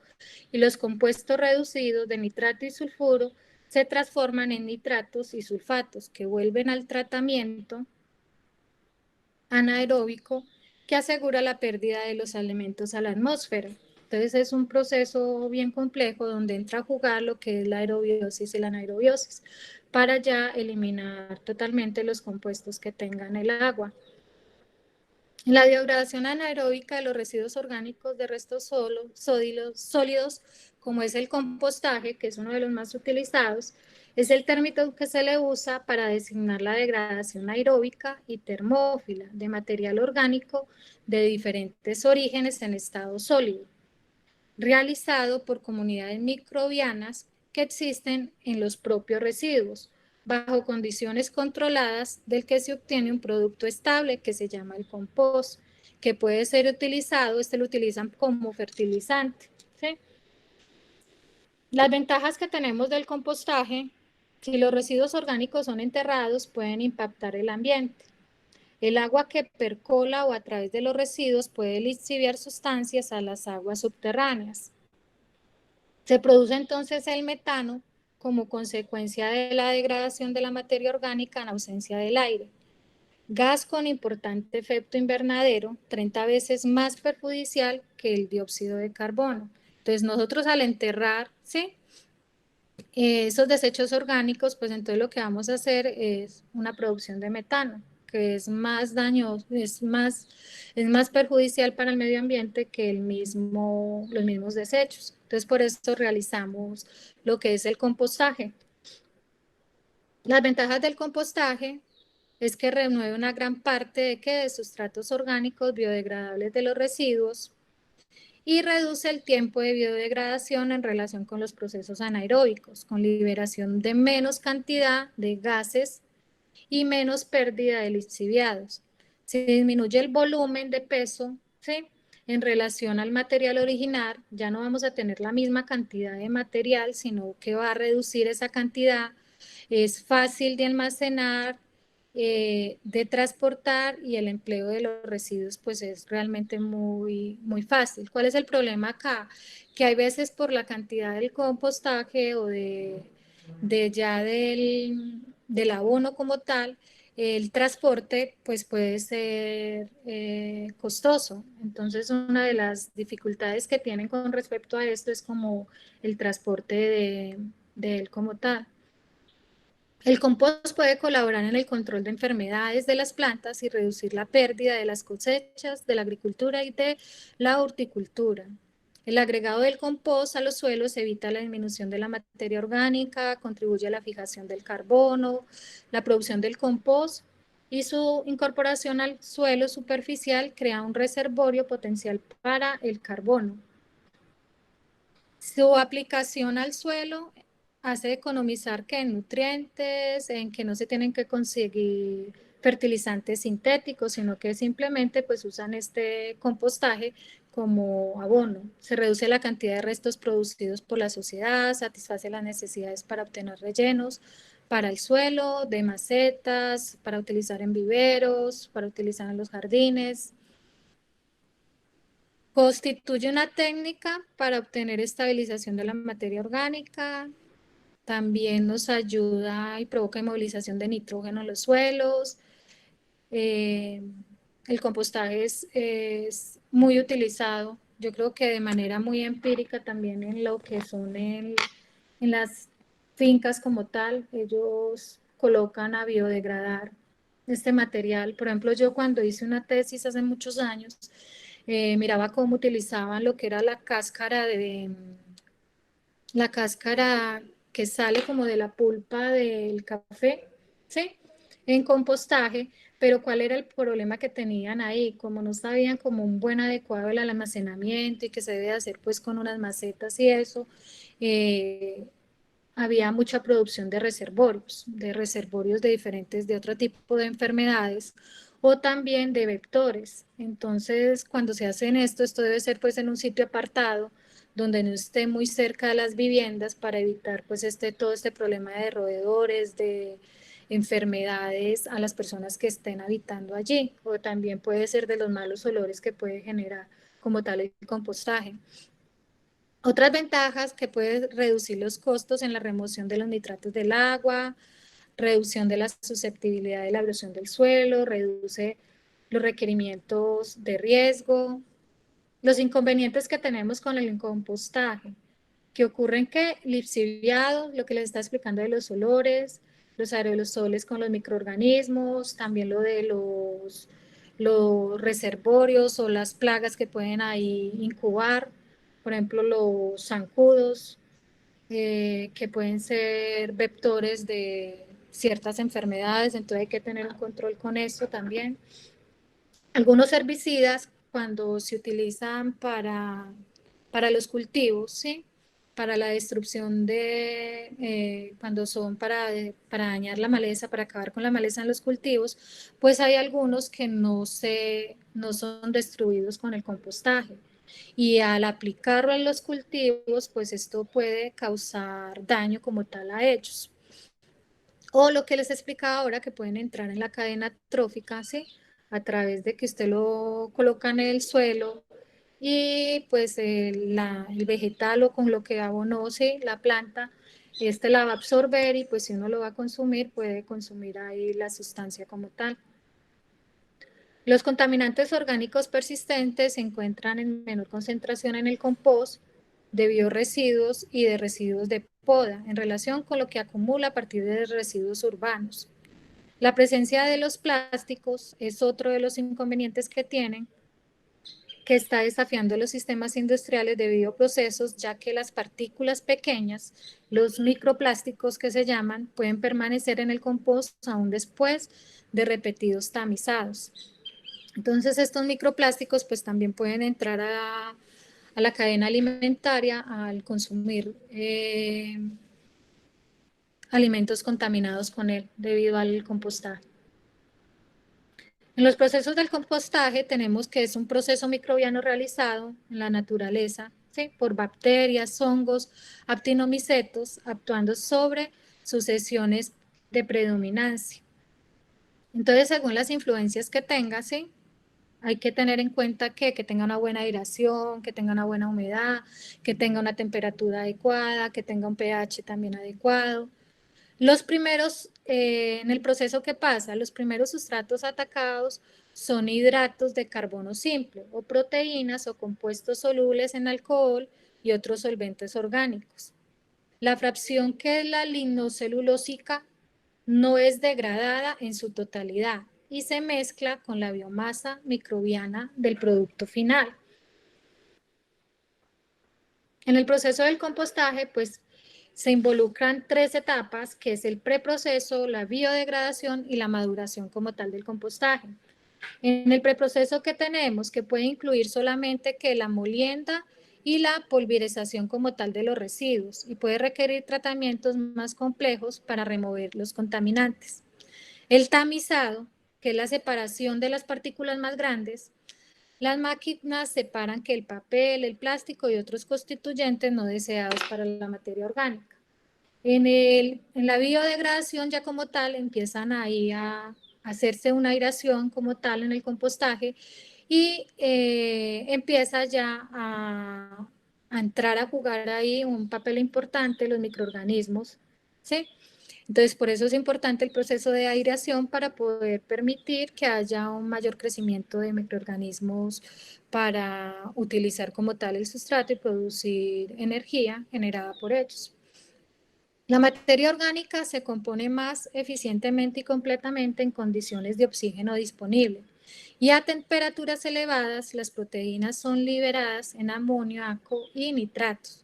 y los compuestos reducidos de nitrato y sulfuro se transforman en nitratos y sulfatos, que vuelven al tratamiento anaeróbico, que asegura la pérdida de los elementos a la atmósfera. Entonces, Entonces es un proceso bien complejo donde entra a jugar lo que es la aerobiosis y la anaerobiosis para ya eliminar totalmente los compuestos que tengan el agua. La biodegradación anaeróbica de los residuos orgánicos de restos sólidos, como es el compostaje, que es uno de los más utilizados, es el término que se le usa para designar la degradación aeróbica y termófila de material orgánico de diferentes orígenes en estado sólido, realizado por comunidades microbianas que existen en los propios residuos, bajo condiciones controladas del que se obtiene un producto estable que se llama el compost, que puede ser utilizado, lo utilizan como fertilizante, ¿sí? Las ventajas que tenemos del compostaje: si los residuos orgánicos son enterrados, pueden impactar el ambiente. El agua que percola o a través de los residuos puede lixiviar sustancias a las aguas subterráneas. Se produce entonces el metano como consecuencia de la degradación de la materia orgánica en ausencia del aire. Gas con importante efecto invernadero, 30 veces más perjudicial que el dióxido de carbono. Entonces nosotros al enterrar, ¿sí?, esos desechos orgánicos, pues entonces lo que vamos a hacer es una producción de metano, que es más dañoso, es más perjudicial para el medio ambiente que los mismos desechos. Entonces por eso realizamos lo que es el compostaje. Las ventajas del compostaje es que remueve una gran parte de sustratos orgánicos biodegradables de los residuos y reduce el tiempo de biodegradación en relación con los procesos anaeróbicos, con liberación de menos cantidad de gases y menos pérdida de lixiviados. Se disminuye el volumen de peso, ¿sí?, en relación al material original. Ya no vamos a tener la misma cantidad de material, sino que va a reducir esa cantidad. Es fácil de almacenar, de transportar, y el empleo de los residuos pues es realmente muy, muy fácil. ¿Cuál es el problema acá? Que hay veces por la cantidad del compostaje o del abono como tal, el transporte pues puede ser costoso. Entonces una de las dificultades que tienen con respecto a esto es como el transporte de él como tal. El compost puede colaborar en el control de enfermedades de las plantas y reducir la pérdida de las cosechas de la agricultura y de la horticultura. El agregado del compost a los suelos evita la disminución de la materia orgánica, contribuye a la fijación del carbono. La producción del compost y su incorporación al suelo superficial crea un reservorio potencial para el carbono. Su aplicación al suelo hace economizar en nutrientes, en que no se tienen que conseguir fertilizantes sintéticos, sino que simplemente pues usan este compostaje como abono. Se reduce la cantidad de restos producidos por la sociedad, satisface las necesidades para obtener rellenos para el suelo, de macetas, para utilizar en viveros, para utilizar en los jardines. Constituye una técnica para obtener estabilización de la materia orgánica. También nos ayuda y provoca inmovilización de nitrógeno en los suelos. El compostaje es muy utilizado, yo creo que de manera muy empírica también en lo que son en las fincas como tal. Ellos colocan a biodegradar este material. Por ejemplo, yo cuando hice una tesis hace muchos años, miraba cómo utilizaban lo que era la cáscara que sale como de la pulpa del café, ¿sí?, en compostaje. Pero ¿cuál era el problema que tenían ahí? Como no sabían como un buen adecuado el almacenamiento y que se debe hacer pues con unas macetas y eso, había mucha producción de reservorios de otro tipo de enfermedades o también de vectores. Entonces, cuando se hace esto debe ser pues en un sitio apartado, donde no esté muy cerca de las viviendas, para evitar pues todo este problema de roedores, de enfermedades a las personas que estén habitando allí, o también puede ser de los malos olores que puede generar como tal el compostaje. Otras ventajas: que puede reducir los costos en la remoción de los nitratos del agua, reducción de la susceptibilidad de la erosión del suelo, reduce los requerimientos de riesgo, los inconvenientes que tenemos con el compostaje, que ocurren que lixiviados, lo que les está explicando de los olores, los aerosoles con los microorganismos, también lo de los reservorios o las plagas que pueden ahí incubar, por ejemplo los zancudos, que pueden ser vectores de ciertas enfermedades, entonces hay que tener un control con eso también. Algunos herbicidas, cuando se utilizan para los cultivos, ¿sí? Para la destrucción cuando son para dañar la maleza, para acabar con la maleza en los cultivos, pues hay algunos que no son destruidos con el compostaje. Y al aplicarlo en los cultivos, pues esto puede causar daño como tal a ellos. O lo que les explicaba ahora, que pueden entrar en la cadena trófica, ¿sí? A través de que usted lo coloca en el suelo y pues el vegetal o con lo que abonó, ¿sí? La planta, la va a absorber y pues si uno lo va a consumir, puede consumir ahí la sustancia como tal. Los contaminantes orgánicos persistentes se encuentran en menor concentración en el compost de biorresiduos y de residuos de poda en relación con lo que acumula a partir de residuos urbanos. La presencia de los plásticos es otro de los inconvenientes que tienen, que está desafiando los sistemas industriales de bioprocesos, ya que las partículas pequeñas, los microplásticos que se llaman, pueden permanecer en el compost aún después de repetidos tamizados. Entonces estos microplásticos pues también pueden entrar a la cadena alimentaria al consumir alimentos contaminados con él debido al compostaje. En los procesos del compostaje tenemos que es un proceso microbiano realizado en la naturaleza, ¿sí? Por bacterias, hongos, actinomicetos, actuando sobre sucesiones de predominancia. Entonces, según las influencias que tenga, ¿sí? Hay que tener en cuenta que tenga una buena aireación, que tenga una buena humedad, que tenga una temperatura adecuada, que tenga un pH también adecuado. Los primeros, en el proceso que pasa, los primeros sustratos atacados son hidratos de carbono simple o proteínas o compuestos solubles en alcohol y otros solventes orgánicos. La fracción que es la lignocelulósica no es degradada en su totalidad y se mezcla con la biomasa microbiana del producto final. En el proceso del compostaje, pues, se involucran 3 etapas, que es el preproceso, la biodegradación y la maduración como tal del compostaje. En el preproceso que tenemos, que puede incluir solamente que la molienda y la pulverización como tal de los residuos y puede requerir tratamientos más complejos para remover los contaminantes. El tamizado, que es la separación de las partículas más grandes. Las máquinas separan que el papel, el plástico y otros constituyentes no deseados para la materia orgánica. En la biodegradación ya como tal empiezan ahí a hacerse una aireación como tal en el compostaje y empieza ya a entrar a jugar ahí un papel importante los microorganismos, ¿sí? Entonces, por eso es importante el proceso de aireación para poder permitir que haya un mayor crecimiento de microorganismos para utilizar como tal el sustrato y producir energía generada por ellos. La materia orgánica se compone más eficientemente y completamente en condiciones de oxígeno disponible y a temperaturas elevadas las proteínas son liberadas en amoníaco y nitratos.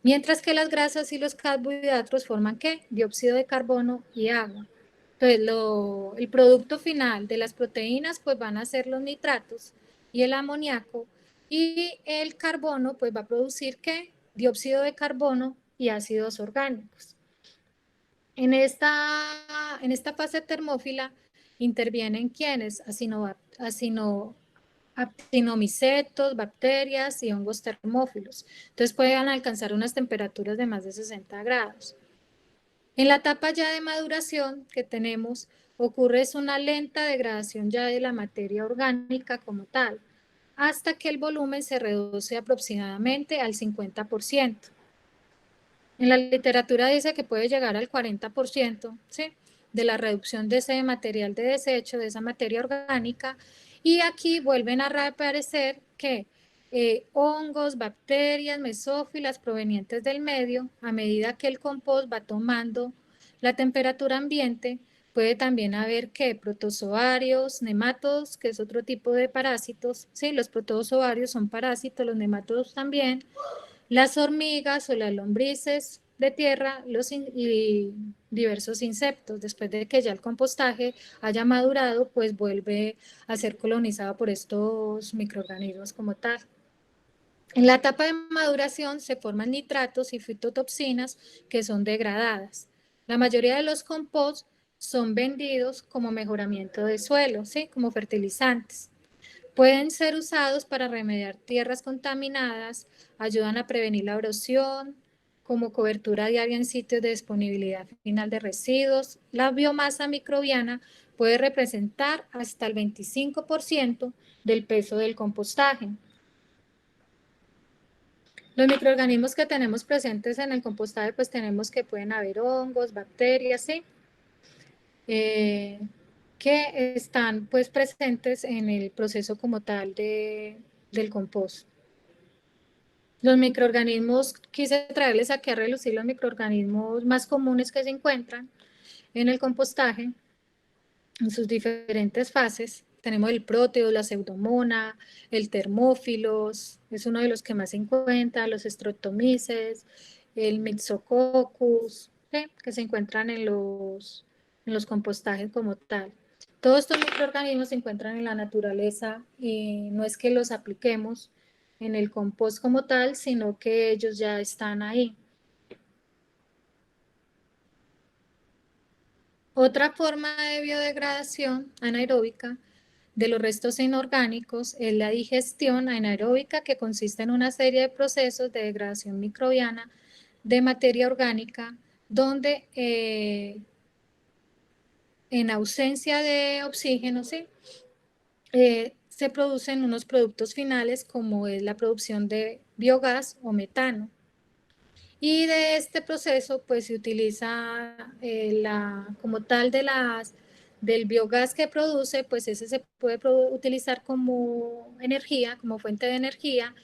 Mientras que las grasas y los carbohidratos forman ¿qué? Dióxido de carbono y agua. Entonces, el producto final de las proteínas pues van a ser los nitratos y el amoníaco y el carbono pues va a producir ¿qué? Dióxido de carbono y ácidos orgánicos. En esta fase termófila intervienen ¿quiénes? Actinomicetos, bacterias y hongos termófilos. Entonces pueden alcanzar unas temperaturas de más de 60 grados. En la etapa ya de maduración que tenemos, ocurre una lenta degradación ya de la materia orgánica como tal, hasta que el volumen se reduce aproximadamente al 50%. En la literatura dice que puede llegar al 40%, ¿sí? De la reducción de ese material de desecho, de esa materia orgánica. Y aquí vuelven a reaparecer que hongos, bacterias, mesófilas provenientes del medio. A medida que el compost va tomando la temperatura ambiente, puede también haber que protozoarios, nemátodos, que es otro tipo de parásitos. Sí, los protozoarios son parásitos, los nemátodos también. Las hormigas o las lombrices de tierra y diversos insectos. Después de que ya el compostaje haya madurado, pues vuelve a ser colonizado por estos microorganismos como tal. En la etapa de maduración se forman nitratos y fitotoxinas que son degradadas. La mayoría de los compost son vendidos como mejoramiento de suelo, ¿sí? Como fertilizantes. Pueden ser usados para remediar tierras contaminadas, ayudan a prevenir la erosión, como cobertura diaria en sitios de disponibilidad final de residuos. La biomasa microbiana puede representar hasta el 25% del peso del compostaje. Los microorganismos que tenemos presentes en el compostaje, pues tenemos que pueden haber hongos, bacterias, ¿sí? Que están pues presentes en el proceso como tal del compost. Los microorganismos, quise traerles aquí a relucir los microorganismos más comunes que se encuentran en el compostaje, en sus diferentes fases. Tenemos el próteo, la pseudomona, el termófilos, es uno de los que más se encuentra, los streptomyces, el myxococcus, ¿sí? Que se encuentran en los compostajes como tal. Todos estos microorganismos se encuentran en la naturaleza y no es que los apliquemos en el compost como tal, sino que ellos ya están ahí. Otra forma de biodegradación anaeróbica de los restos inorgánicos es la digestión anaeróbica, que consiste en una serie de procesos de degradación microbiana de materia orgánica, donde en ausencia de oxígeno, ¿sí? Se producen unos productos finales como es la producción de biogás o metano. Y de este proceso pues se utiliza como tal del biogás que produce, pues ese se puede utilizar como energía, como fuente de energía,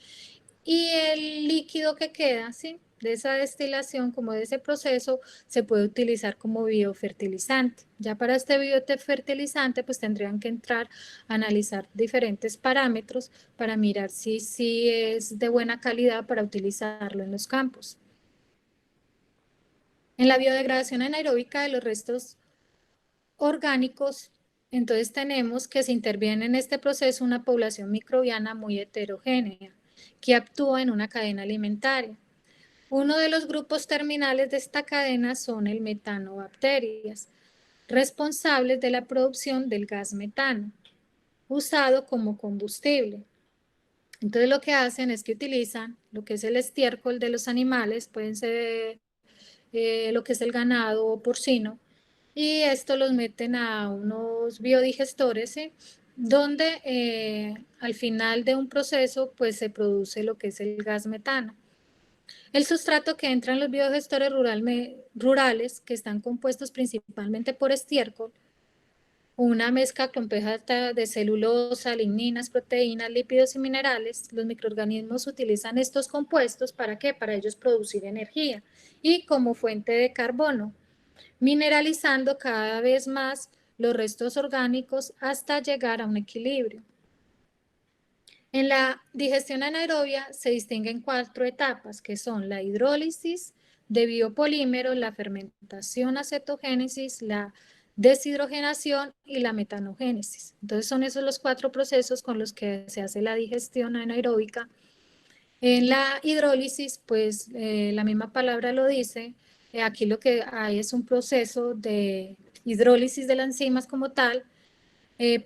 y el líquido que queda, ¿sí? De esa destilación, como de ese proceso, se puede utilizar como biofertilizante. Ya para este biofertilizante, pues tendrían que entrar a analizar diferentes parámetros para mirar si es de buena calidad para utilizarlo en los campos. En la biodegradación anaeróbica de los restos orgánicos, entonces tenemos que se interviene en este proceso una población microbiana muy heterogénea que actúa en una cadena alimentaria. Uno de los grupos terminales de esta cadena son el metanobacterias, responsables de la producción del gas metano, usado como combustible. Entonces lo que hacen es que utilizan lo que es el estiércol de los animales, pueden ser lo que es el ganado porcino, y esto los meten a unos biodigestores, ¿sí? Donde al final de un proceso pues se produce lo que es el gas metano. El sustrato que entra en los biodigestores rurales, que están compuestos principalmente por estiércol, una mezcla compleja de celulosa, ligninas, proteínas, lípidos y minerales. Los microorganismos utilizan estos compuestos ¿para qué? Para ellos producir energía y como fuente de carbono, mineralizando cada vez más los restos orgánicos hasta llegar a un equilibrio. En la digestión anaerobia se distinguen 4 etapas, que son la hidrólisis de biopolímeros, la fermentación acetogénesis, la deshidrogenación y la metanogénesis. Entonces son esos los 4 procesos con los que se hace la digestión anaeróbica. En la hidrólisis, pues la misma palabra lo dice, aquí lo que hay es un proceso de hidrólisis de las enzimas como tal.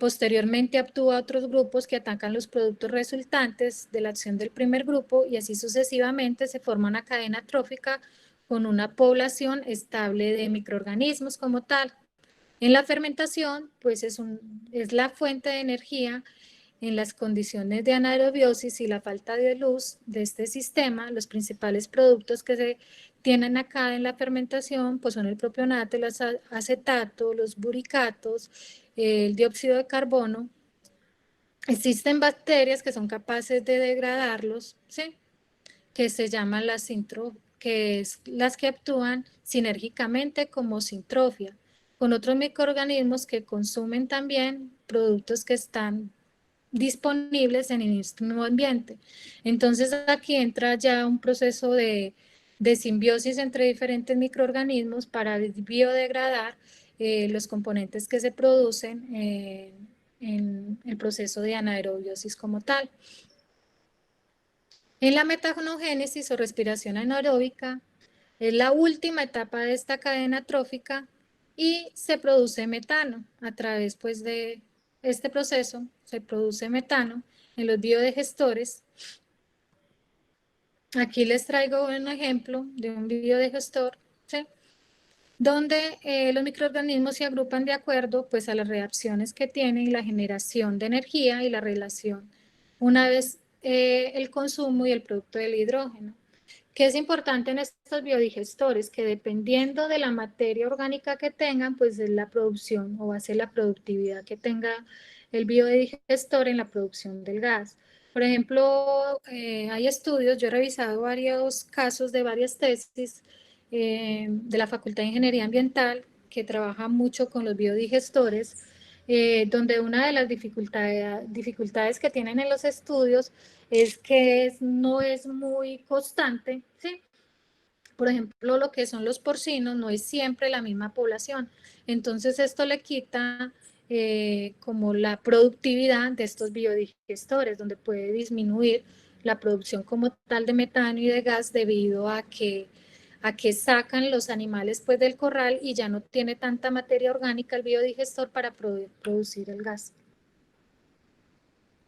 Posteriormente actúa otros grupos que atacan los productos resultantes de la acción del primer grupo y así sucesivamente se forma una cadena trófica con una población estable de microorganismos como tal. En la fermentación, pues es la fuente de energía en las condiciones de anaerobiosis y la falta de luz de este sistema. Los principales productos que se tienen acá en la fermentación pues son el propionato, el acetato, los buricatos, el dióxido de carbono, existen bacterias que son capaces de degradarlos, ¿sí? Que se llaman que es las que actúan sinérgicamente como sintrofia, con otros microorganismos que consumen también productos que están disponibles en el mismo ambiente. Entonces aquí entra ya un proceso de simbiosis entre diferentes microorganismos para biodegradar los componentes que se producen en el proceso de anaerobiosis como tal. En la metanogénesis o respiración anaeróbica es la última etapa de esta cadena trófica y se produce metano a través pues, de este proceso, se produce metano en los biodigestores. Aquí les traigo un ejemplo de un biodigestor, ¿sí? Donde los microorganismos se agrupan de acuerdo pues, a las reacciones que tienen la generación de energía y la relación una vez el consumo y el producto del hidrógeno. ¿Qué es importante en estos biodigestores? Que dependiendo de la materia orgánica que tengan, pues es la producción o va a ser la productividad que tenga el biodigestor en la producción del gas. Por ejemplo, hay estudios, yo he revisado varios casos de varias tesis de la Facultad de Ingeniería Ambiental que trabaja mucho con los biodigestores, donde una de las dificultades que tienen en los estudios es que no es muy constante, ¿sí? Por ejemplo, lo que son los porcinos no es siempre la misma población. Entonces, esto le quita como la productividad de estos biodigestores, donde puede disminuir la producción como tal de metano y de gas debido a que sacan los animales pues del corral y ya no tiene tanta materia orgánica el biodigestor para producir el gas.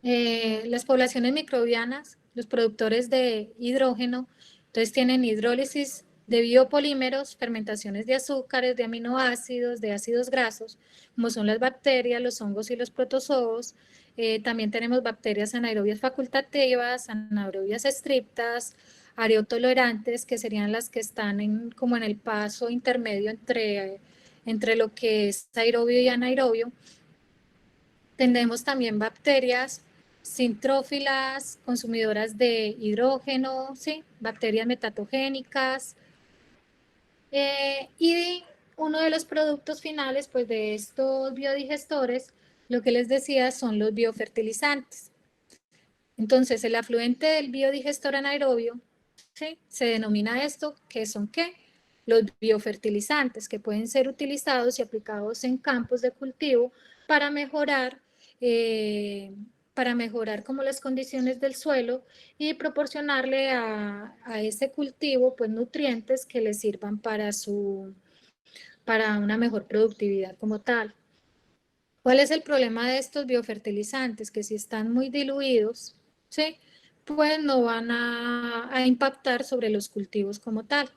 Las poblaciones microbianas, los productores de hidrógeno, entonces tienen hidrólisis de biopolímeros, fermentaciones de azúcares, de aminoácidos, de ácidos grasos, como son las bacterias, los hongos y los protozoos. También tenemos bacterias anaerobias facultativas, anaerobias estrictas, aerotolerantes, que serían las que están como en el paso intermedio entre lo que es aerobio y anaerobio. Tenemos también bacterias sintrófilas, consumidoras de hidrógeno, ¿sí? Bacterias metatogénicas. Y uno de los productos finales pues, de estos biodigestores, lo que les decía, son los biofertilizantes. Entonces, el afluente del biodigestor anaerobio, ¿sí? Se denomina esto, ¿qué son qué? Los biofertilizantes, que pueden ser utilizados y aplicados en campos de cultivo para mejorar como las condiciones del suelo y proporcionarle a ese cultivo pues, nutrientes que le sirvan para una mejor productividad como tal. ¿Cuál es el problema de estos biofertilizantes? Que si están muy diluidos, ¿sí? Pues no van a impactar sobre los cultivos como tal.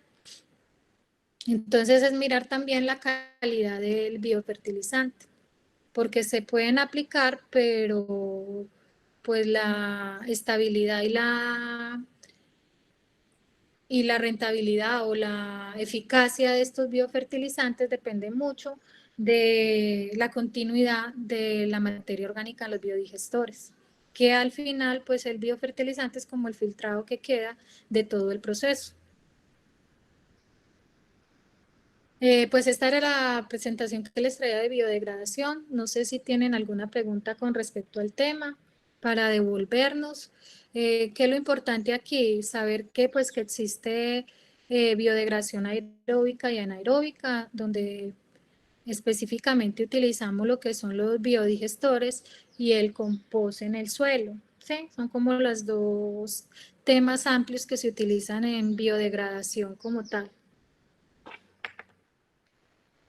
Entonces es mirar también la calidad del biofertilizante, porque se pueden aplicar, pero pues la estabilidad y la rentabilidad o la eficacia de estos biofertilizantes depende mucho de la continuidad de la materia orgánica en los biodigestores, que al final pues el biofertilizante es como el filtrado que queda de todo el proceso. Pues esta era la presentación que les traía de biodegradación. No sé si tienen alguna pregunta con respecto al tema para devolvernos. ¿Qué es lo importante aquí? Saber que, pues, que existe biodegradación aeróbica y anaeróbica, donde específicamente utilizamos lo que son los biodigestores y el compost en el suelo. ¿Sí? Son como los dos temas amplios que se utilizan en biodegradación como tal.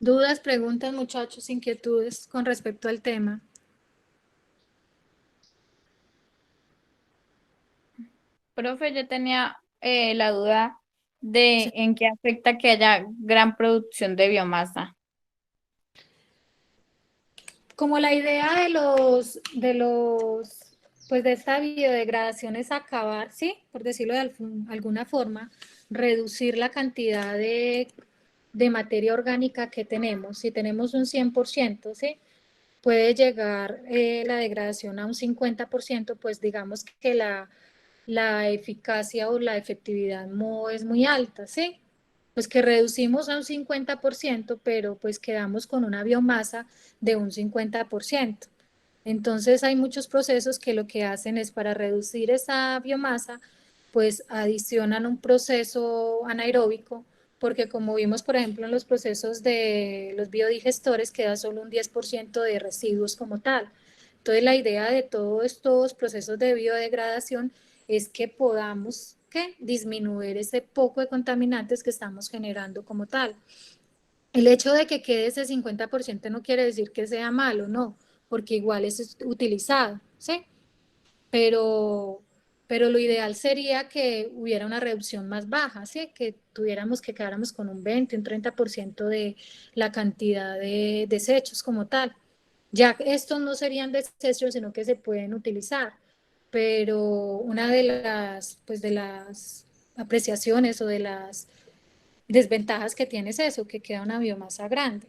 ¿Dudas, preguntas, muchachos, inquietudes con respecto al tema? Profe, yo tenía la duda de en qué afecta que haya gran producción de biomasa. Como la idea pues de esta biodegradación es acabar, ¿sí? Por decirlo de alguna forma, reducir la cantidad de materia orgánica que tenemos. Si tenemos un 100%, ¿sí? puede llegar la degradación a un 50%, pues digamos que la eficacia o la efectividad no es muy alta, ¿sí? Pues que reducimos a un 50%, pero pues quedamos con una biomasa de un 50%. Entonces hay muchos procesos que lo que hacen es para reducir esa biomasa, pues adicionan un proceso anaeróbico, porque como vimos, por ejemplo, en los procesos de los biodigestores, queda solo un 10% de residuos como tal. Entonces la idea de todos estos procesos de biodegradación es que podamos disminuir ese poco de contaminantes que estamos generando como tal. El hecho de que quede ese 50% no quiere decir que sea malo, no, porque igual es utilizado, ¿sí? Pero, pero lo ideal sería que hubiera una reducción más baja, ¿sí? Que quedáramos con un 20, un 30% de la cantidad de desechos como tal. Ya estos no serían desechos, sino que se pueden utilizar, pero una pues de las apreciaciones o de las desventajas que tiene es eso, que queda una biomasa grande,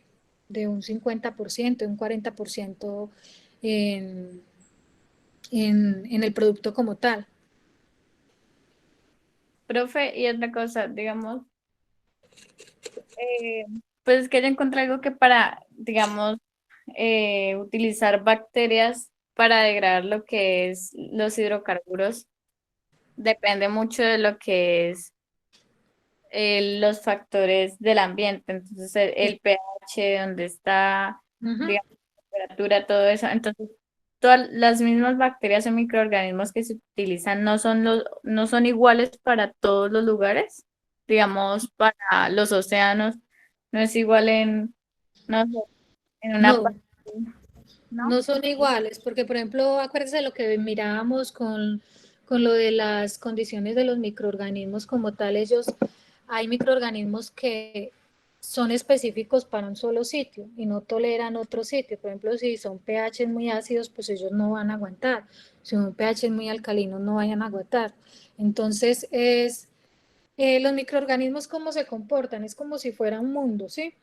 de un 50%, un 40% en, en el producto como tal. Profe, y otra cosa, digamos, pues es que yo encontré algo que para, digamos, utilizar bacterias para degradar lo que es los hidrocarburos, depende mucho de lo que es los factores del ambiente, entonces el pH, donde está, digamos, la temperatura, todo eso. Entonces, todas las mismas bacterias o microorganismos que se utilizan no son iguales para todos los lugares. Digamos, para los océanos, no es igual no sé, en una No, parte, ¿no? no son iguales, porque por ejemplo, acuérdense de lo que mirábamos con lo de las condiciones de los microorganismos como tal. Hay microorganismos que son específicos para un solo sitio y no toleran otro sitio. Por ejemplo, si son pH muy ácidos, pues ellos no van a aguantar. Si son pH muy alcalinos, no vayan a aguantar. Entonces, los microorganismos, ¿cómo se comportan? Es como si fuera un mundo, ¿sí?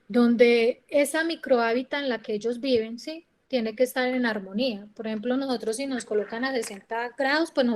Donde esa microhábitat en la que ellos viven, ¿sí? Tiene que estar en armonía. Por ejemplo, nosotros si nos colocan a 60 grados, pues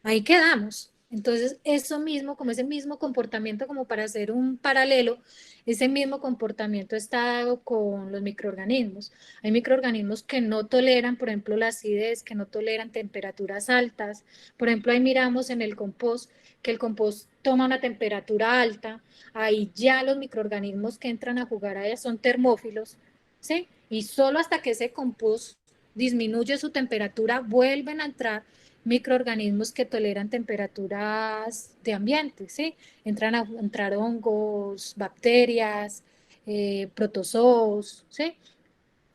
ahí quedamos. Entonces, eso mismo, como ese mismo comportamiento, como para hacer un paralelo, ese mismo comportamiento está dado con los microorganismos. Hay microorganismos que no toleran, por ejemplo, la acidez, que no toleran temperaturas altas. Por ejemplo, ahí miramos en el compost, que el compost toma una temperatura alta. Ahí ya los microorganismos que entran a jugar allá son termófilos, ¿sí? Y solo hasta que ese compost disminuye su temperatura, vuelven a entrar microorganismos que toleran temperaturas de ambiente, ¿sí? Entran a entrar hongos, bacterias, protozoos, ¿sí?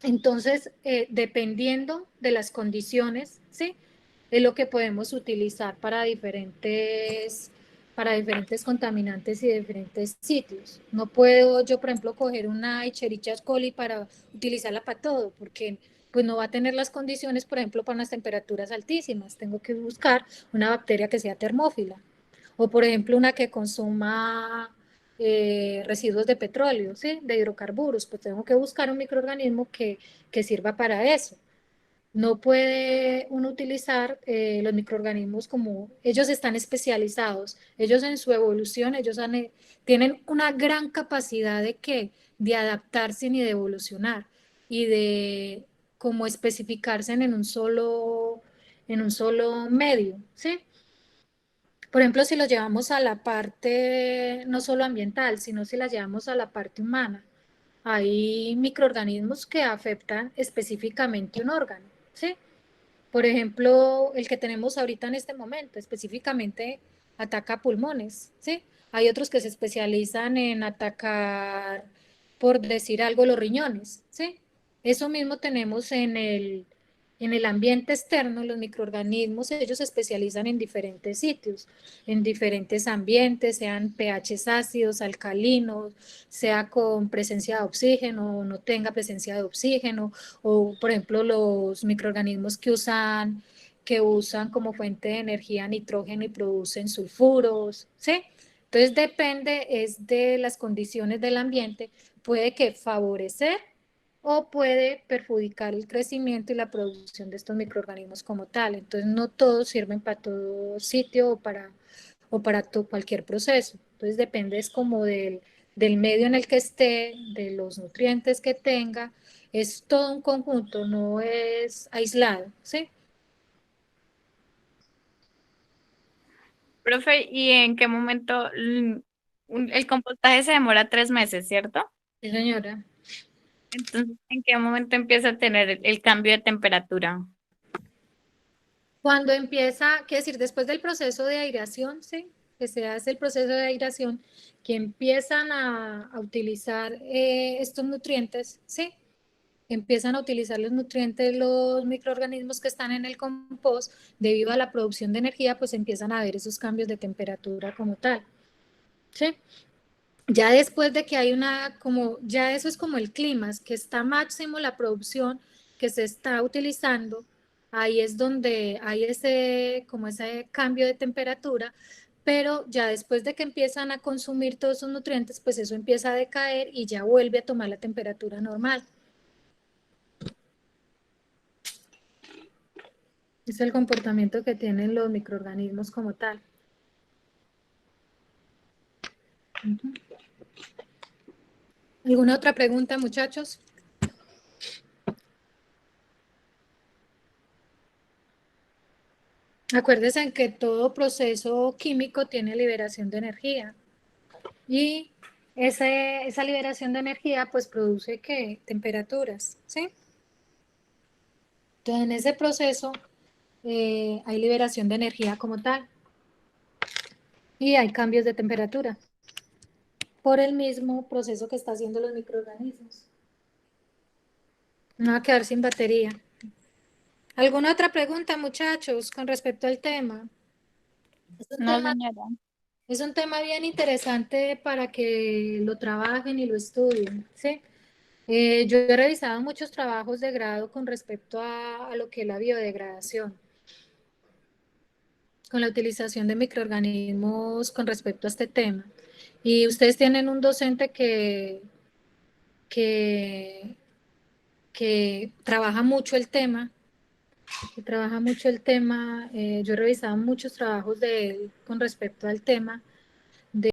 Entonces, dependiendo de las condiciones, ¿sí? Es lo que podemos utilizar para diferentes contaminantes y diferentes sitios. No puedo yo, por ejemplo, coger una Escherichia coli para utilizarla para todo, porque pues no va a tener las condiciones, por ejemplo, para unas temperaturas altísimas. Tengo que buscar una bacteria que sea termófila. O, por ejemplo, una que consuma residuos de petróleo, ¿sí? De hidrocarburos. Pues tengo que buscar un microorganismo que sirva para eso. No puede uno utilizar los microorganismos como ellos están especializados. Ellos en su evolución, tienen una gran capacidad de adaptarse y de evolucionar y de como especificarse en un solo medio, ¿sí? Por ejemplo, si lo llevamos a la parte no solo ambiental, sino si la llevamos a la parte humana, hay microorganismos que afectan específicamente un órgano, ¿sí? Por ejemplo, el que tenemos ahorita en este momento, específicamente ataca pulmones, ¿sí? Hay otros que se especializan en atacar, por decir algo, los riñones, ¿sí? Eso mismo tenemos en el ambiente externo, los microorganismos, ellos se especializan en diferentes sitios, en diferentes ambientes, sean pHs ácidos, alcalinos, sea con presencia de oxígeno o no tenga presencia de oxígeno, o por ejemplo los microorganismos que usan como fuente de energía nitrógeno y producen sulfuros, ¿sí? Entonces depende, es de las condiciones del ambiente, puede que favorecer o puede perjudicar el crecimiento y la producción de estos microorganismos como tal. Entonces, no todos sirven para todo sitio o para cualquier proceso. Entonces, depende es como del medio en el que esté, de los nutrientes que tenga. Es todo un conjunto, no es aislado, ¿sí? Profe, ¿y en qué momento el compostaje se demora 3 meses, ¿cierto? Sí, señora. Entonces, ¿en qué momento empieza a tener el cambio de temperatura? Cuando empieza, quiere decir, después del proceso de aireación, ¿sí? Que se hace el proceso de aireación, que empiezan a utilizar estos nutrientes, ¿sí? Empiezan a utilizar los nutrientes, los microorganismos que están en el compost, debido a la producción de energía, pues empiezan a haber esos cambios de temperatura como tal, ¿sí? Ya después de que hay ya eso es como el clima, que está máximo la producción que se está utilizando, ahí es donde hay como ese cambio de temperatura, pero ya después de que empiezan a consumir todos esos nutrientes, pues eso empieza a decaer y ya vuelve a tomar la temperatura normal. Es el comportamiento que tienen los microorganismos como tal. ¿Alguna otra pregunta, muchachos? Acuérdense en que todo proceso químico tiene liberación de energía y esa liberación de energía pues produce ¿qué? Temperaturas, ¿sí? Entonces en ese proceso hay liberación de energía como tal y hay cambios de temperatura por el mismo proceso que está haciendo los microorganismos. No va a quedar sin batería. ¿Alguna otra pregunta, muchachos, con respecto al tema? No, señora. Es un tema bien interesante para que lo trabajen y lo estudien, ¿sí? Yo he revisado muchos trabajos de grado con respecto a lo que es la biodegradación, con la utilización de microorganismos con respecto a este tema. Y ustedes tienen un docente que, que trabaja mucho el tema, yo he revisado muchos trabajos de él con respecto al tema,